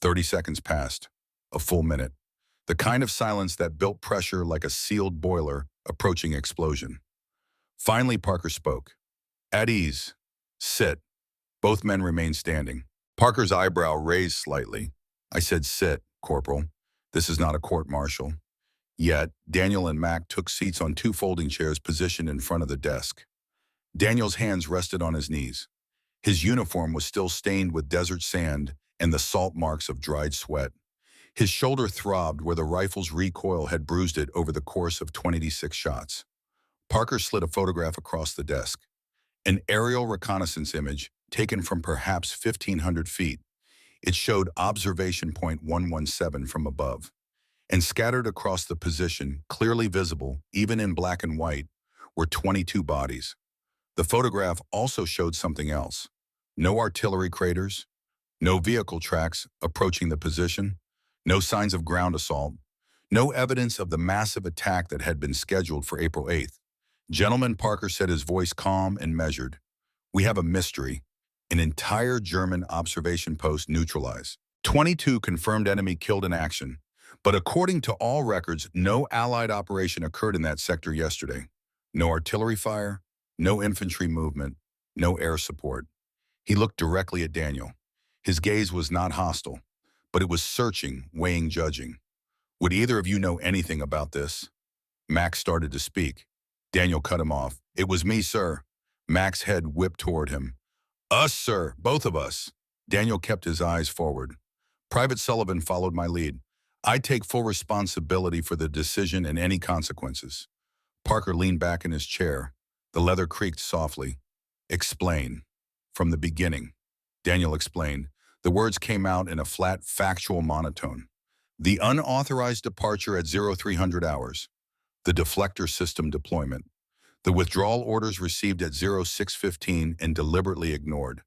30 seconds passed, a full minute. The kind of silence that built pressure like a sealed boiler approaching explosion. Finally, Parker spoke. "At ease. Sit." Both men remained standing. Parker's eyebrow raised slightly. "I said sit, Corporal. This is not a court-martial." Yet, Daniel and Mac took seats on 2 folding chairs positioned in front of the desk. Daniel's hands rested on his knees. His uniform was still stained with desert sand and the salt marks of dried sweat. His shoulder throbbed where the rifle's recoil had bruised it over the course of 26 shots. Parker slid a photograph across the desk. An aerial reconnaissance image taken from perhaps 1,500 feet. It showed observation point 117 from above. And scattered across the position, clearly visible, even in black and white, were 22 bodies. The photograph also showed something else. No artillery craters, no vehicle tracks approaching the position, no signs of ground assault, no evidence of the massive attack that had been scheduled for April 8th. Gentleman, Parker said, his voice calm and measured. We have a mystery. An entire German observation post neutralized. 22 confirmed enemy killed in action. But according to all records, no Allied operation occurred in that sector yesterday. No artillery fire, no infantry movement, no air support. He looked directly at Daniel. His gaze was not hostile, but it was searching, weighing, judging. Would either of you know anything about this? Max started to speak. Daniel cut him off. It was me, sir. Max's head whipped toward him. Us, sir, both of us. Daniel kept his eyes forward. Private Sullivan followed my lead. I take full responsibility for the decision and any consequences. Parker leaned back in his chair. The leather creaked softly. Explain. From the beginning. Daniel explained. The words came out in a flat, factual monotone. The unauthorized departure at 0300 hours. The deflector system deployment. The withdrawal orders received at 0615 and deliberately ignored.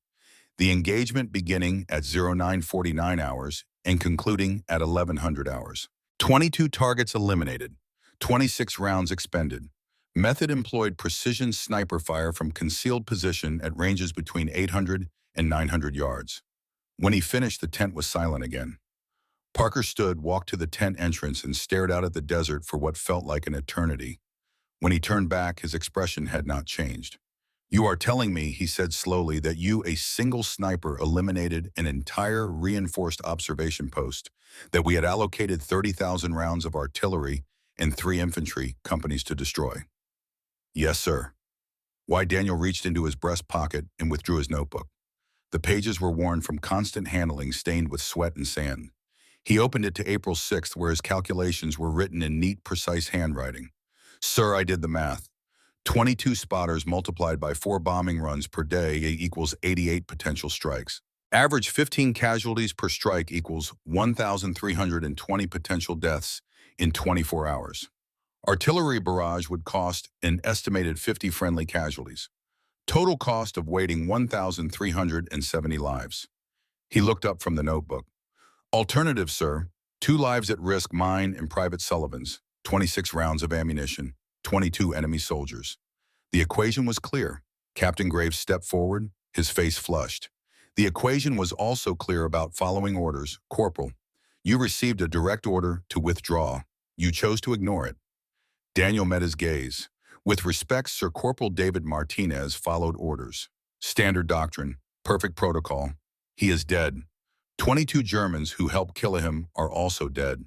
The engagement beginning at 0949 hours and concluding at 1100 hours. 22 targets eliminated. 26 rounds expended. Method employed precision sniper fire from concealed position at ranges between 800 and 900 yards. When he finished, the tent was silent again. Parker stood, walked to the tent entrance, and stared out at the desert for what felt like an eternity. When he turned back, his expression had not changed. You are telling me, he said slowly, that you, a single sniper, eliminated an entire reinforced observation post, that we had allocated 30,000 rounds of artillery and 3 infantry companies to destroy. Yes, sir. Why? Daniel reached into his breast pocket and withdrew his notebook. The pages were worn from constant handling, stained with sweat and sand. He opened it to April 6th, where his calculations were written in neat, precise handwriting. Sir, I did the math. 22 spotters multiplied by 4 bombing runs per day equals 88 potential strikes. Average 15 casualties per strike equals 1,320 potential deaths in 24 hours. Artillery barrage would cost an estimated 50 friendly casualties. Total cost of waiting 1,370 lives. He looked up from the notebook. Alternative, sir. 2 lives at risk, mine and Private Sullivan's. 26 rounds of ammunition. 22 enemy soldiers. The equation was clear. Captain Graves stepped forward, his face flushed. The equation was also clear about following orders. Corporal, you received a direct order to withdraw. You chose to ignore it. Daniel met his gaze. With respect, Sir Corporal David Martinez followed orders. Standard doctrine, perfect protocol. He is dead. 22 Germans who helped kill him are also dead.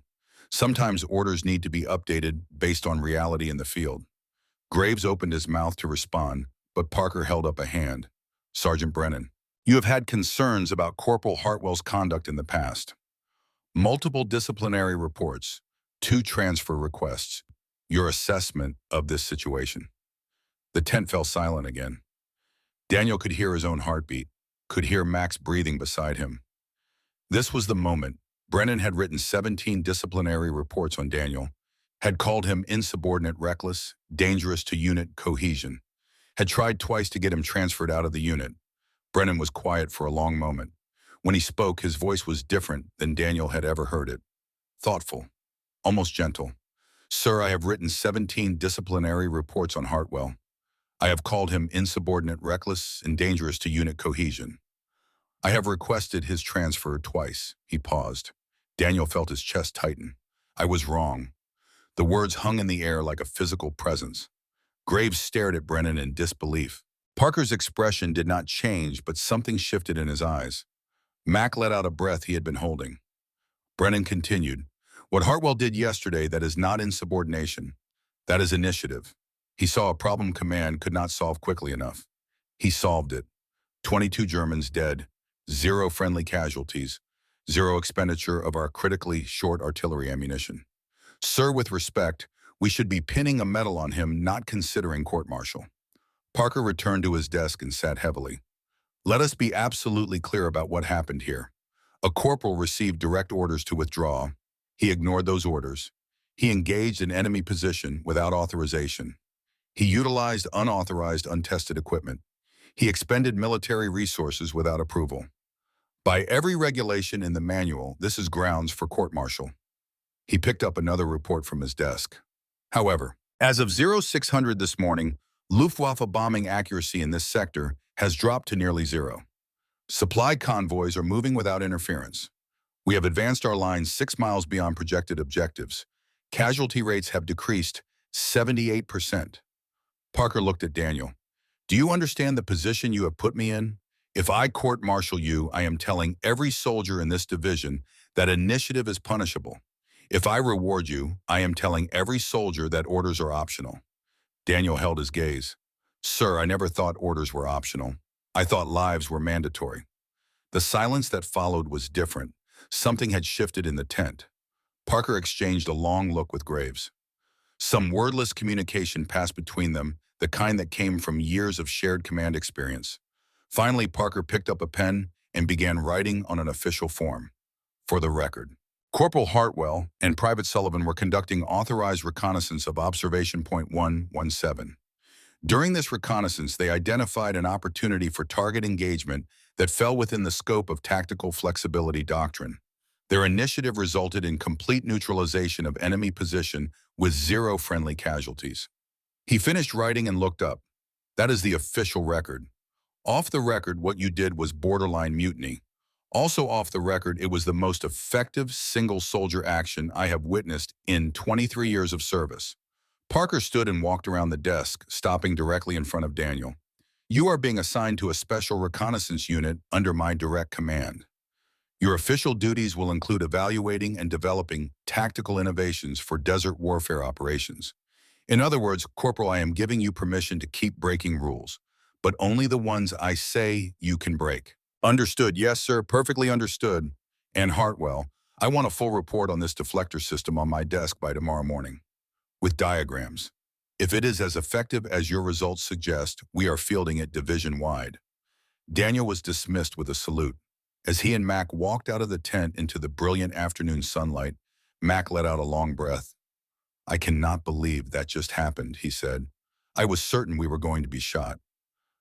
Sometimes orders need to be updated based on reality in the field. Graves opened his mouth to respond, but Parker held up a hand. Sergeant Brennan, you have had concerns about Corporal Hartwell's conduct in the past. Multiple disciplinary reports, 2 transfer requests. Your assessment of this situation. The tent fell silent again. Daniel could hear his own heartbeat, could hear Max breathing beside him. This was the moment. Brennan had written 17 disciplinary reports on Daniel, had called him insubordinate, reckless, dangerous to unit cohesion, had tried twice to get him transferred out of the unit. Brennan was quiet for a long moment. When he spoke, his voice was different than Daniel had ever heard it. Thoughtful, almost gentle. Sir, I have written 17 disciplinary reports on Hartwell. I have called him insubordinate, reckless, and dangerous to unit cohesion. I have requested his transfer twice. He paused. Daniel felt his chest tighten. I was wrong. The words hung in the air like a physical presence. Graves stared at Brennan in disbelief. Parker's expression did not change, but something shifted in his eyes. Mac let out a breath he had been holding. Brennan continued. What Hartwell did yesterday, that is not insubordination. That is initiative. He saw a problem command could not solve quickly enough. He solved it. 22 Germans dead, 0 friendly casualties, 0 expenditure of our critically short artillery ammunition. Sir, with respect, We should be pinning a medal on him, not considering court-martial. Parker returned to his desk and sat heavily. Let us be absolutely clear about what happened here. A corporal received direct orders to withdraw. He ignored those orders. He engaged in enemy position without authorization. He utilized unauthorized, untested equipment. He expended military resources without approval. By every regulation in the manual, this is grounds for court-martial. He picked up another report from his desk. However, as of 0600 this morning, Luftwaffe bombing accuracy in this sector has dropped to nearly zero. Supply convoys are moving without interference. We have advanced our lines 6 miles beyond projected objectives. Casualty rates have decreased 78%. Parker looked at Daniel. Do you understand the position you have put me in? If I court-martial you, I am telling every soldier in this division that initiative is punishable. If I reward you, I am telling every soldier that orders are optional. Daniel held his gaze. Sir, I never thought orders were optional. I thought lives were mandatory. The silence that followed was different. Something had shifted in the tent. Parker exchanged a long look with Graves. Some wordless communication passed between them, the kind that came from years of shared command experience. Finally, Parker picked up a pen and began writing on an official form. For the record, Corporal Hartwell and Private Sullivan were conducting authorized reconnaissance of Observation Point 117. During this reconnaissance, they identified an opportunity for target engagement that fell within the scope of tactical flexibility doctrine. Their initiative resulted in complete neutralization of enemy position with zero friendly casualties. He finished writing and looked up. That is the official record. Off the record, what you did was borderline mutiny. Also off the record, it was the most effective single-soldier action I have witnessed in 23 years of service. Parker stood and walked around the desk, stopping directly in front of Daniel. You are being assigned to a special reconnaissance unit under my direct command. Your official duties will include evaluating and developing tactical innovations for desert warfare operations. In other words, Corporal, I am giving you permission to keep breaking rules, but only the ones I say you can break. Understood. Yes, sir. Perfectly understood. And Hartwell, I want a full report on this deflector system on my desk by tomorrow morning, with diagrams. If it is as effective as your results suggest, we are fielding it division-wide. Daniel was dismissed with a salute. As he and Mac walked out of the tent into the brilliant afternoon sunlight, Mac let out a long breath. I cannot believe that just happened, he said. I was certain we were going to be shot.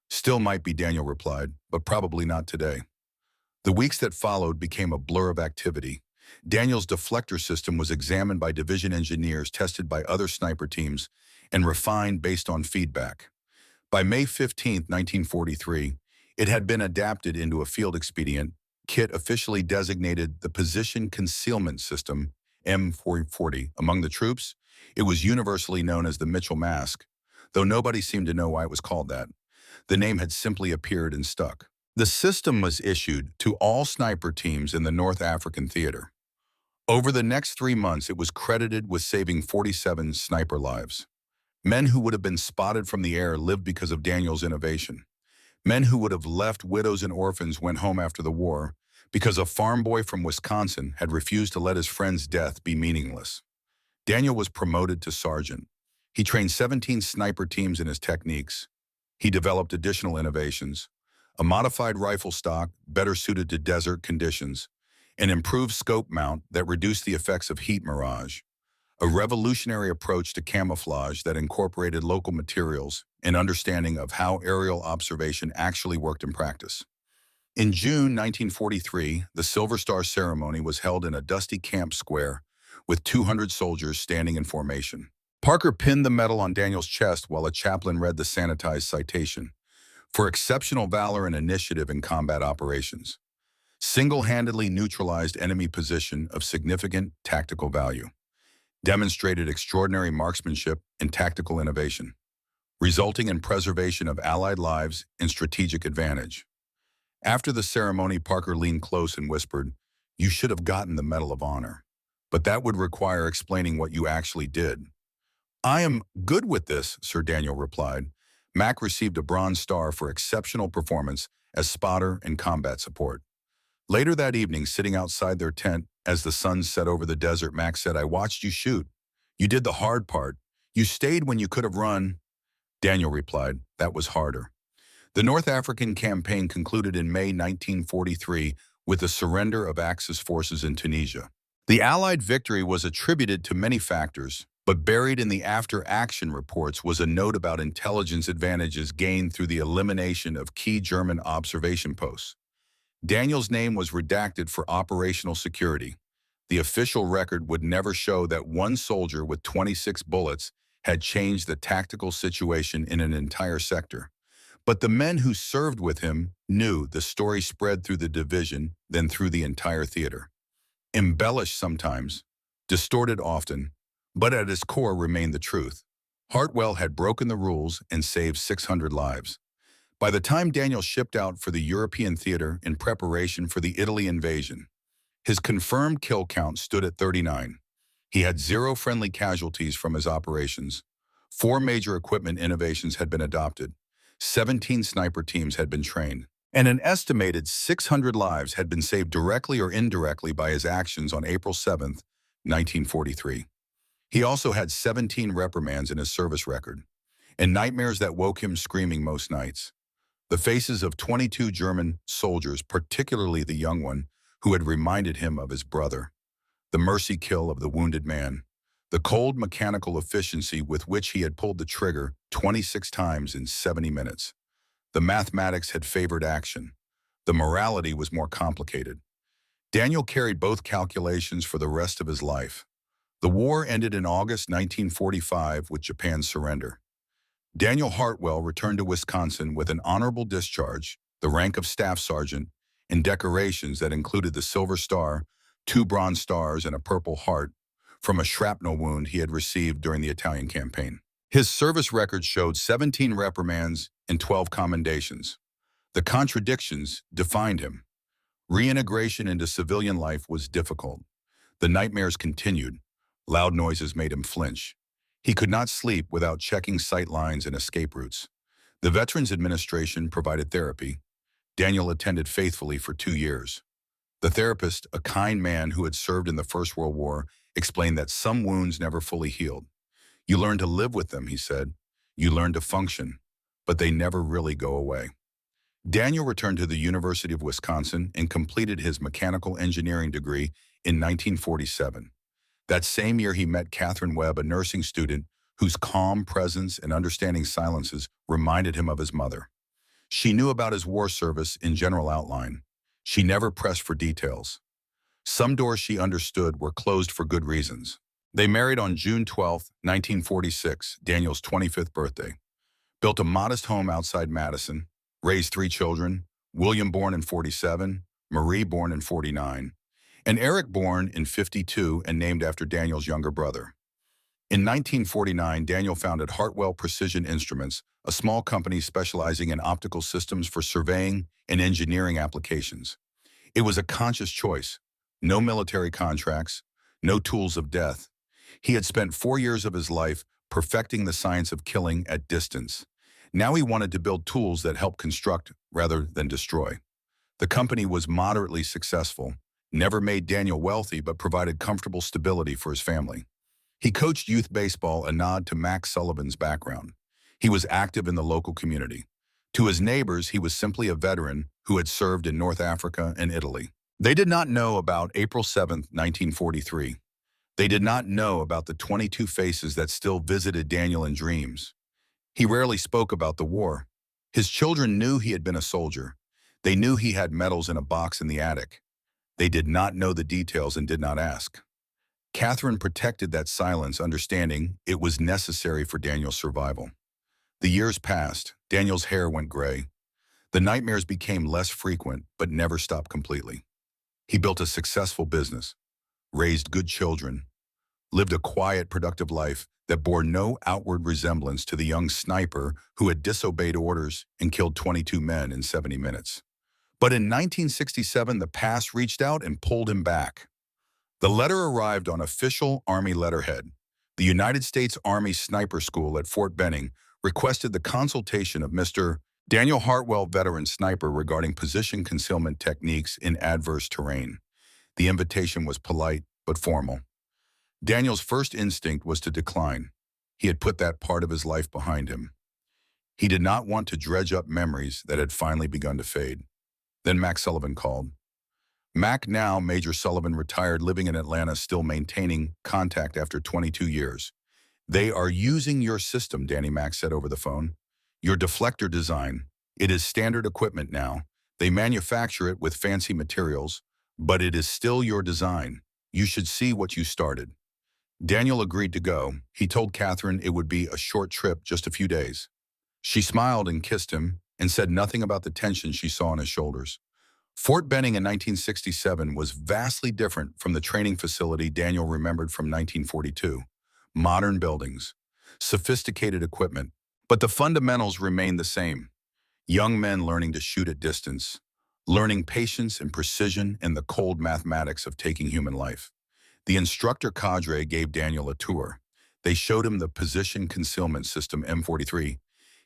Still might be, Daniel replied, but probably not today. The weeks that followed became a blur of activity. Daniel's deflector system was examined by division engineers, tested by other sniper teams, and refined based on feedback. By May 15, 1943, it had been adapted into a field expedient kit officially designated the Position Concealment System, M440. Among the troops, it was universally known as the Mitchell Mask, though nobody seemed to know why it was called that. The name had simply appeared and stuck. The system was issued to all sniper teams in the North African theater. Over the next 3 months, it was credited with saving 47 sniper lives. Men who would have been spotted from the air lived because of Daniel's innovation. Men who would have left widows and orphans went home after the war because a farm boy from Wisconsin had refused to let his friend's death be meaningless. Daniel was promoted to sergeant. He trained 17 sniper teams in his techniques. He developed additional innovations: a modified rifle stock better suited to desert conditions, an improved scope mount that reduced the effects of heat mirage, a revolutionary approach to camouflage that incorporated local materials, and understanding of how aerial observation actually worked in practice. In June 1943, the Silver Star ceremony was held in a dusty camp square with 200 soldiers standing in formation. Parker pinned the medal on Daniel's chest while a chaplain read the sanitized citation: for exceptional valor and initiative in combat operations. Single-handedly neutralized enemy position of significant tactical value. Demonstrated extraordinary marksmanship and tactical innovation, resulting in preservation of Allied lives and strategic advantage. After the ceremony, Parker leaned close and whispered, "You should have gotten the Medal of Honor, but that would require explaining what you actually did." "I am good with this," Sir Daniel replied. Mac received a Bronze Star for exceptional performance as spotter and combat support. Later that evening, sitting outside their tent as the sun set over the desert, Mac said, "I watched you shoot. You did the hard part. You stayed when you could have run. Daniel replied, that was harder. The North African campaign concluded in May 1943 with the surrender of Axis forces in Tunisia. The Allied victory was attributed to many factors, but buried in the after-action reports was a note about intelligence advantages gained through the elimination of key German observation posts. Daniel's name was redacted for operational security. The official record would never show that one soldier with 26 bullets had changed the tactical situation in an entire sector. But the men who served with him knew the story spread through the division, then through the entire theater. Embellished sometimes, distorted often, but at its core remained the truth. Hartwell had broken the rules and saved 600 lives. By the time Daniel shipped out for the European theater in preparation for the Italy invasion, his confirmed kill count stood at 39. He had 0 friendly casualties from his operations. 4 major equipment innovations had been adopted. 17 sniper teams had been trained. And an estimated 600 lives had been saved directly or indirectly by his actions on April 7, 1943. He also had 17 reprimands in his service record, and nightmares that woke him screaming most nights. The faces of 22 German soldiers, particularly the young one, who had reminded him of his brother. The mercy kill of the wounded man. The cold mechanical efficiency with which he had pulled the trigger 26 times in 70 minutes. The mathematics had favored action. The morality was more complicated. Daniel carried both calculations for the rest of his life. The war ended in August 1945 with Japan's surrender. Daniel Hartwell returned to Wisconsin with an honorable discharge, the rank of staff sergeant, and decorations that included the Silver Star, 2 Bronze Stars, and a Purple Heart from a shrapnel wound he had received during the Italian campaign. His service record showed 17 reprimands and 12 commendations. The contradictions defined him. Reintegration into civilian life was difficult. The nightmares continued. Loud noises made him flinch. He could not sleep without checking sight lines and escape routes. The Veterans Administration provided therapy. Daniel attended faithfully for 2 years. The therapist, a kind man who had served in the First World War, explained that some wounds never fully healed. You learn to live with them, he said. You learn to function, but they never really go away. Daniel returned to the University of Wisconsin and completed his mechanical engineering degree in 1947. That same year, he met Catherine Webb, a nursing student whose calm presence and understanding silences reminded him of his mother. She knew about his war service in general outline. She never pressed for details. Some doors she understood were closed for good reasons. They married on June 12, 1946, Daniel's 25th birthday. Built a modest home outside Madison, raised 3 children, William born in 47, Marie born in 49, and Eric born in 52 and named after Daniel's younger brother. In 1949, Daniel founded Hartwell Precision Instruments, a small company specializing in optical systems for surveying and engineering applications. It was a conscious choice. No military contracts, no tools of death. He had spent 4 years of his life perfecting the science of killing at distance. Now he wanted to build tools that help construct rather than destroy. The company was moderately successful, never made Daniel wealthy, but provided comfortable stability for his family. He coached youth baseball, a nod to Max Sullivan's background. He was active in the local community. To his neighbors, he was simply a veteran who had served in North Africa and Italy. They did not know about April 7, 1943. They did not know about the 22 faces that still visited Daniel in dreams. He rarely spoke about the war. His children knew he had been a soldier. They knew he had medals in a box in the attic. They did not know the details and did not ask. Catherine protected that silence, understanding it was necessary for Daniel's survival. The years passed. Daniel's hair went gray. The nightmares became less frequent, but never stopped completely. He built a successful business, raised good children, lived a quiet, productive life that bore no outward resemblance to the young sniper who had disobeyed orders and killed 22 men in 70 minutes. But in 1967, the past reached out and pulled him back. The letter arrived on official Army letterhead. The United States Army Sniper School at Fort Benning requested the consultation of Mr. Daniel Hartwell, veteran sniper, regarding position concealment techniques in adverse terrain. The invitation was polite but formal. Daniel's first instinct was to decline. He had put that part of his life behind him. He did not want to dredge up memories that had finally begun to fade. Then Mac Sullivan called. Mac, now Major Sullivan, retired, living in Atlanta, still maintaining contact after 22 years. "They are using your system," Danny Mac said over the phone. "Your deflector design. It is standard equipment now. They manufacture it with fancy materials, but it is still your design. You should see what you started." Daniel agreed to go. He told Catherine it would be a short trip, just a few days. She smiled and kissed him and said nothing about the tension she saw on his shoulders. Fort Benning in 1967 was vastly different from the training facility Daniel remembered from 1942. Modern buildings, sophisticated equipment, but the fundamentals remained the same. Young men learning to shoot at distance, learning patience and precision in the cold mathematics of taking human life. The instructor cadre gave Daniel a tour. They showed him the position concealment system M43,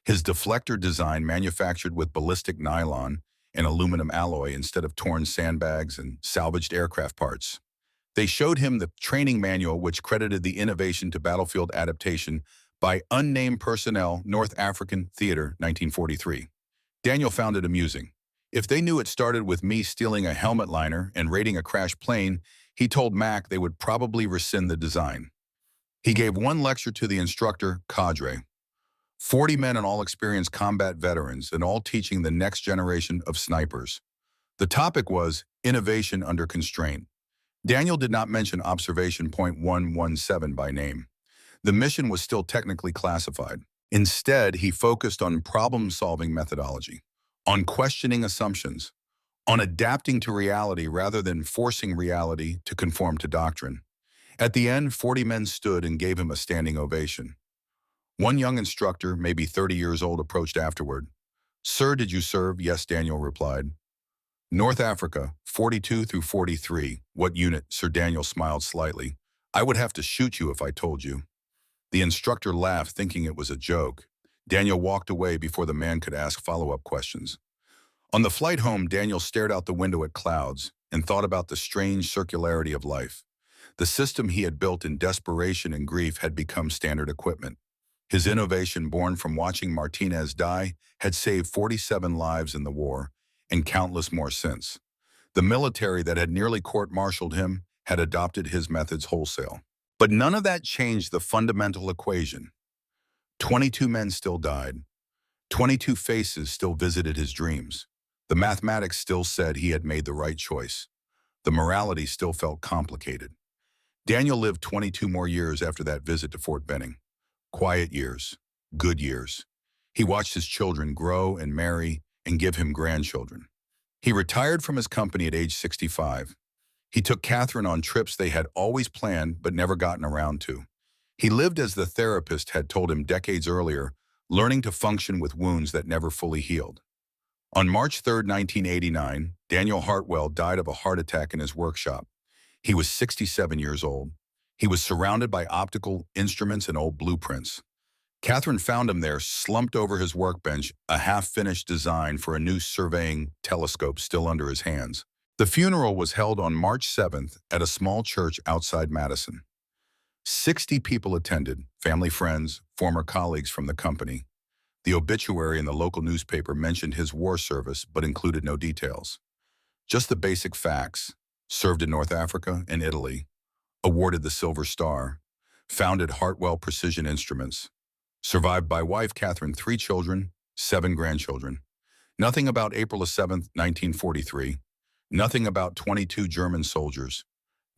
his deflector design manufactured with ballistic nylon and aluminum alloy instead of torn sandbags and salvaged aircraft parts. They showed him the training manual, which credited the innovation to battlefield adaptation by unnamed personnel, North African Theater, 1943. Daniel found it amusing. If they knew it started with me stealing a helmet liner and raiding a crashed plane, he told Mac they would probably rescind the design. He gave one lecture to the instructor cadre. 40 men and all experienced combat veterans, and all teaching the next generation of snipers. The topic was innovation under constraint. Daniel did not mention Observation Point 117 by name. The mission was still technically classified. Instead, he focused on problem-solving methodology, on questioning assumptions, on adapting to reality rather than forcing reality to conform to doctrine. At the end, 40 men stood and gave him a standing ovation. One young instructor, maybe 30 years old, approached afterward. "Sir, did you serve?" "Yes," Daniel replied. "North Africa, 42 through 43. What unit?" Sir Daniel smiled slightly. "I would have to shoot you if I told you." The instructor laughed, thinking it was a joke. Daniel walked away before the man could ask follow-up questions. On the flight home, Daniel stared out the window at clouds and thought about the strange circularity of life. The system he had built in desperation and grief had become standard equipment. His innovation, born from watching Martinez die, had saved 47 lives in the war, and countless more since. The military that had nearly court-martialed him had adopted his methods wholesale. But none of that changed the fundamental equation. 22 men still died. 22 faces still visited his dreams. The mathematics still said he had made the right choice. The morality still felt complicated. Daniel lived 22 more years after that visit to Fort Benning. Quiet years, good years. He watched his children grow and marry and give him grandchildren. He retired from his company at age 65. He took Catherine on trips they had always planned but never gotten around to. He lived as the therapist had told him decades earlier, learning to function with wounds that never fully healed. On March 3, 1989, Daniel Hartwell died of a heart attack in his workshop. He was 67 years old. He was surrounded by optical instruments and old blueprints. Catherine found him there, slumped over his workbench, a half-finished design for a new surveying telescope still under his hands. The funeral was held on March 7th at a small church outside Madison. 60 people attended, family, friends, former colleagues from the company. The obituary in the local newspaper mentioned his war service but included no details. Just the basic facts: served in North Africa and Italy, awarded the Silver Star, founded Hartwell Precision Instruments, survived by wife Catherine, 3 children, 7 grandchildren. Nothing about April 7, 1943. Nothing about 22 German soldiers.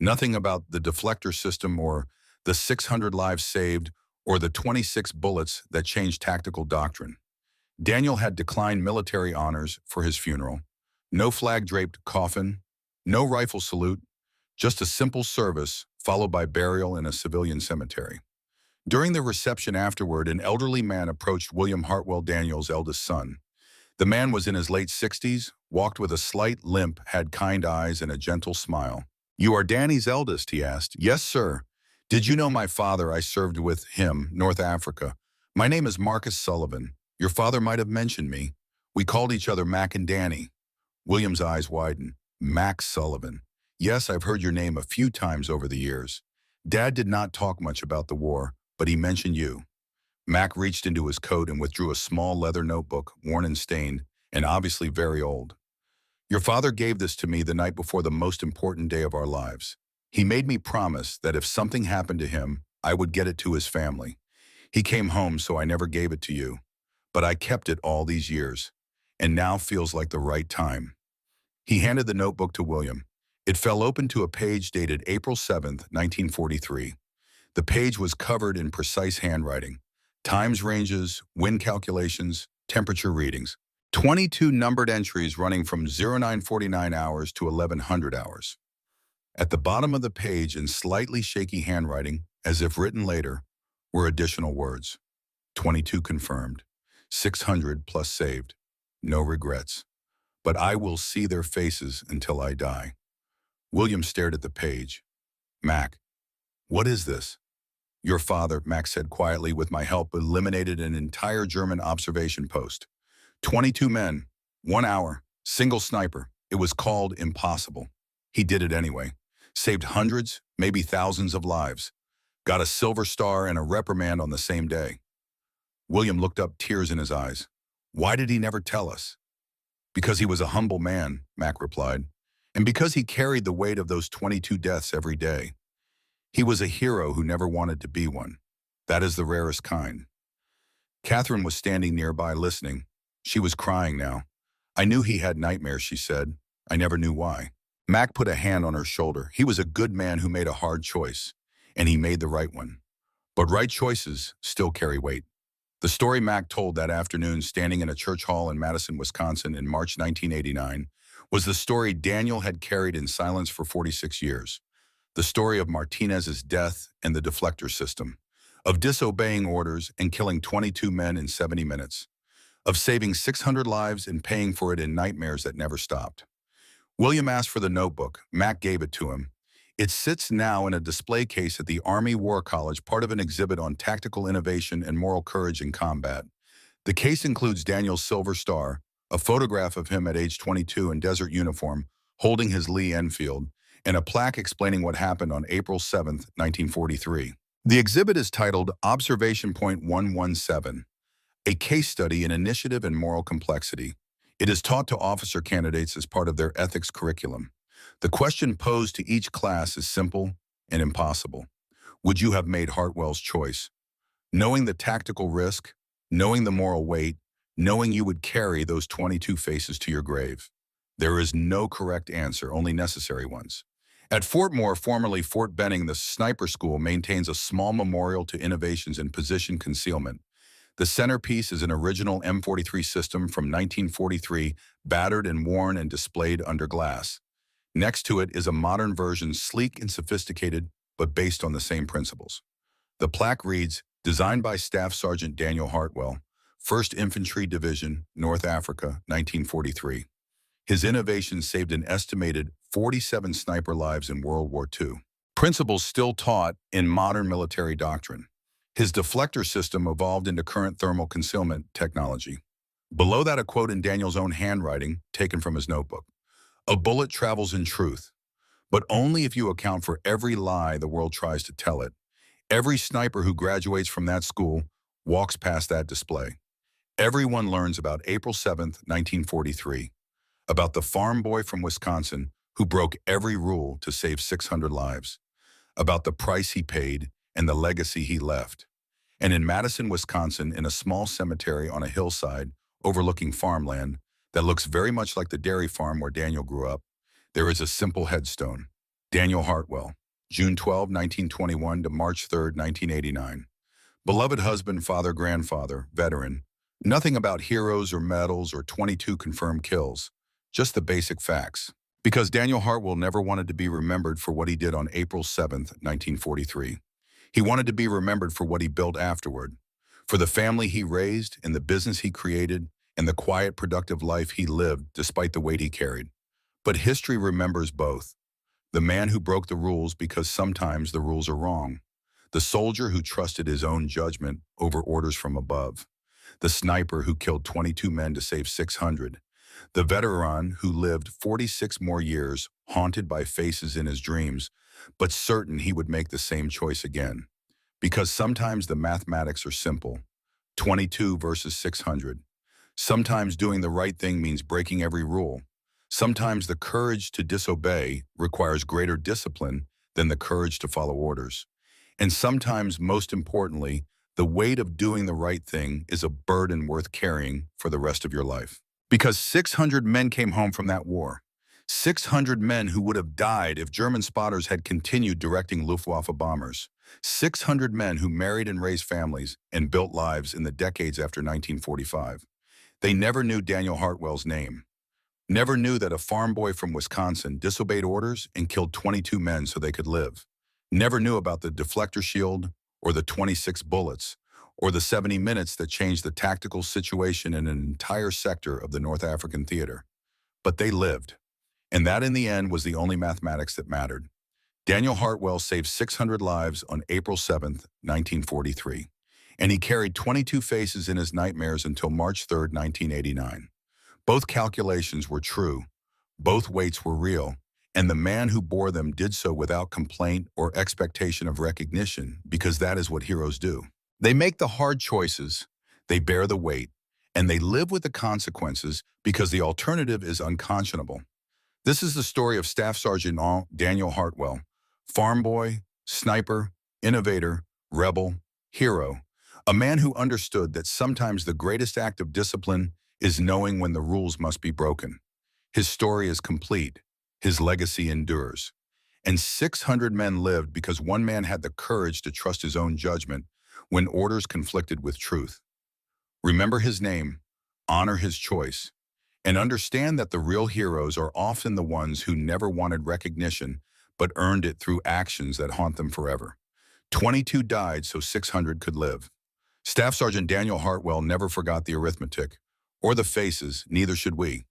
Nothing about the deflector system or the 600 lives saved or the 26 bullets that changed tactical doctrine. Daniel had declined military honors for his funeral. No flag-draped coffin, no rifle salute, just a simple service followed by burial in a civilian cemetery. During the reception afterward, an elderly man approached William Hartwell, Daniel's eldest son. The man was in his late 60s, walked with a slight limp, had kind eyes and a gentle smile. "You are Danny's eldest?" he asked. "Yes, sir." "Did you know my father? I served with him, North Africa. My name is Marcus Sullivan. Your father might have mentioned me. We called each other Mac and Danny." William's eyes widened. "Mac Sullivan. Yes, I've heard your name a few times over the years. Dad did not talk much about the war, but he mentioned you." Mac reached into his coat and withdrew a small leather notebook, worn and stained, and obviously very old. Your father gave this to me the night before the most important day of our lives. He made me promise that if something happened to him, I would get it to his family. He came home, so I never gave it to you. But I kept it all these years, and now feels like the right time. He handed the notebook to William. It fell open to a page dated April 7th, 1943. The page was covered in precise handwriting. Times ranges, wind calculations, temperature readings. 22 numbered entries running from 0949 hours to 1100 hours. At the bottom of the page, in slightly shaky handwriting, as if written later, were additional words. 22 confirmed. 600 plus saved. No regrets. But I will see their faces until I die. William stared at the page. Mac, what is this? Your father, Mac said quietly, with my help, eliminated an entire German observation post. 22 men, 1 hour, single sniper. It was called impossible. He did it anyway. Saved hundreds, maybe thousands of lives. Got a silver star and a reprimand on the same day. William looked up, tears in his eyes. Why did he never tell us? Because he was a humble man, Mac replied, and because he carried the weight of those 22 deaths every day. He was a hero who never wanted to be one. That is the rarest kind. Catherine was standing nearby listening. She was crying now. I knew he had nightmares, she said. I never knew why. Mac put a hand on her shoulder. He was a good man who made a hard choice, and he made the right one. But right choices still carry weight. The story Mac told that afternoon, standing in a church hall in Madison, Wisconsin in March 1989, was the story Daniel had carried in silence for 46 years. The story of Martinez's death and the Deflector system, of disobeying orders and killing 22 men in 70 minutes, of saving 600 lives and paying for it in nightmares that never stopped. William asked for the notebook. Mac gave it to him. It sits now in a display case at the Army War College, part of an exhibit on tactical innovation and moral courage in combat. The case includes Daniel's Silver Star, a photograph of him at age 22 in desert uniform, holding his Lee Enfield, and a plaque explaining what happened on April 7th, 1943. The exhibit is titled Observation Point 117, a case study in initiative and moral complexity. It is taught to officer candidates as part of their ethics curriculum. The question posed to each class is simple and impossible. Would you have made Hartwell's choice? Knowing the tactical risk, knowing the moral weight, knowing you would carry those 22 faces to your grave. There is no correct answer, only necessary ones. At Fort Moore, formerly Fort Benning, the sniper school maintains a small memorial to innovations in position concealment. The centerpiece is an original M43 system from 1943, battered and worn and displayed under glass. Next to it is a modern version, sleek and sophisticated, but based on the same principles. The plaque reads, designed by Staff Sergeant Daniel Hartwell, 1st Infantry Division, North Africa, 1943. His innovation saved an estimated 47 sniper lives in World War II. Principles still taught in modern military doctrine. His deflector system evolved into current thermal concealment technology. Below that, a quote in Daniel's own handwriting, taken from his notebook. A bullet travels in truth, but only if you account for every lie the world tries to tell it. Every sniper who graduates from that school walks past that display. Everyone learns about April 7th, 1943, about the farm boy from Wisconsin who broke every rule to save 600 lives, about the price he paid and the legacy he left. And in Madison, Wisconsin, in a small cemetery on a hillside overlooking farmland that looks very much like the dairy farm where Daniel grew up, there is a simple headstone. Daniel Hartwell, June 12, 1921 to March 3, 1989. Beloved husband, father, grandfather, veteran. Nothing about heroes or medals or 22 confirmed kills, just the basic facts. Because Daniel Hartwell never wanted to be remembered for what he did on April 7, 1943. He wanted to be remembered for what he built afterward, for the family he raised and the business he created and the quiet, productive life he lived despite the weight he carried. But history remembers both. The man who broke the rules because sometimes the rules are wrong. The soldier who trusted his own judgment over orders from above. The sniper who killed 22 men to save 600. The veteran who lived 46 more years, haunted by faces in his dreams, but certain he would make the same choice again. Because sometimes the mathematics are simple. 22 versus 600. Sometimes doing the right thing means breaking every rule. Sometimes the courage to disobey requires greater discipline than the courage to follow orders. And sometimes, most importantly, the weight of doing the right thing is a burden worth carrying for the rest of your life. Because 600 men came home from that war. 600 men who would have died if German spotters had continued directing Luftwaffe bombers. 600 men who married and raised families and built lives in the decades after 1945. They never knew Daniel Hartwell's name. Never knew that a farm boy from Wisconsin disobeyed orders and killed 22 men so they could live. Never knew about the Deflector shield or the 26 bullets or the 70 minutes that changed the tactical situation in an entire sector of the North African theater. But they lived. And that in the end was the only mathematics that mattered. Daniel Hartwell saved 600 lives on April 7th, 1943. And he carried 22 faces in his nightmares until March 3rd, 1989. Both calculations were true. Both weights were real. And the man who bore them did so without complaint or expectation of recognition, because that is what heroes do. They make the hard choices, they bear the weight, and they live with the consequences because the alternative is unconscionable. This is the story of Staff Sergeant Daniel Hartwell, farm boy, sniper, innovator, rebel, hero, a man who understood that sometimes the greatest act of discipline is knowing when the rules must be broken. His story is complete. His legacy endures. And 600 men lived because one man had the courage to trust his own judgment when orders conflicted with truth. Remember his name, honor his choice, and understand that the real heroes are often the ones who never wanted recognition but earned it through actions that haunt them forever. 22 died so 600 could live. Staff Sergeant Daniel Hartwell never forgot the arithmetic, or the faces, neither should we.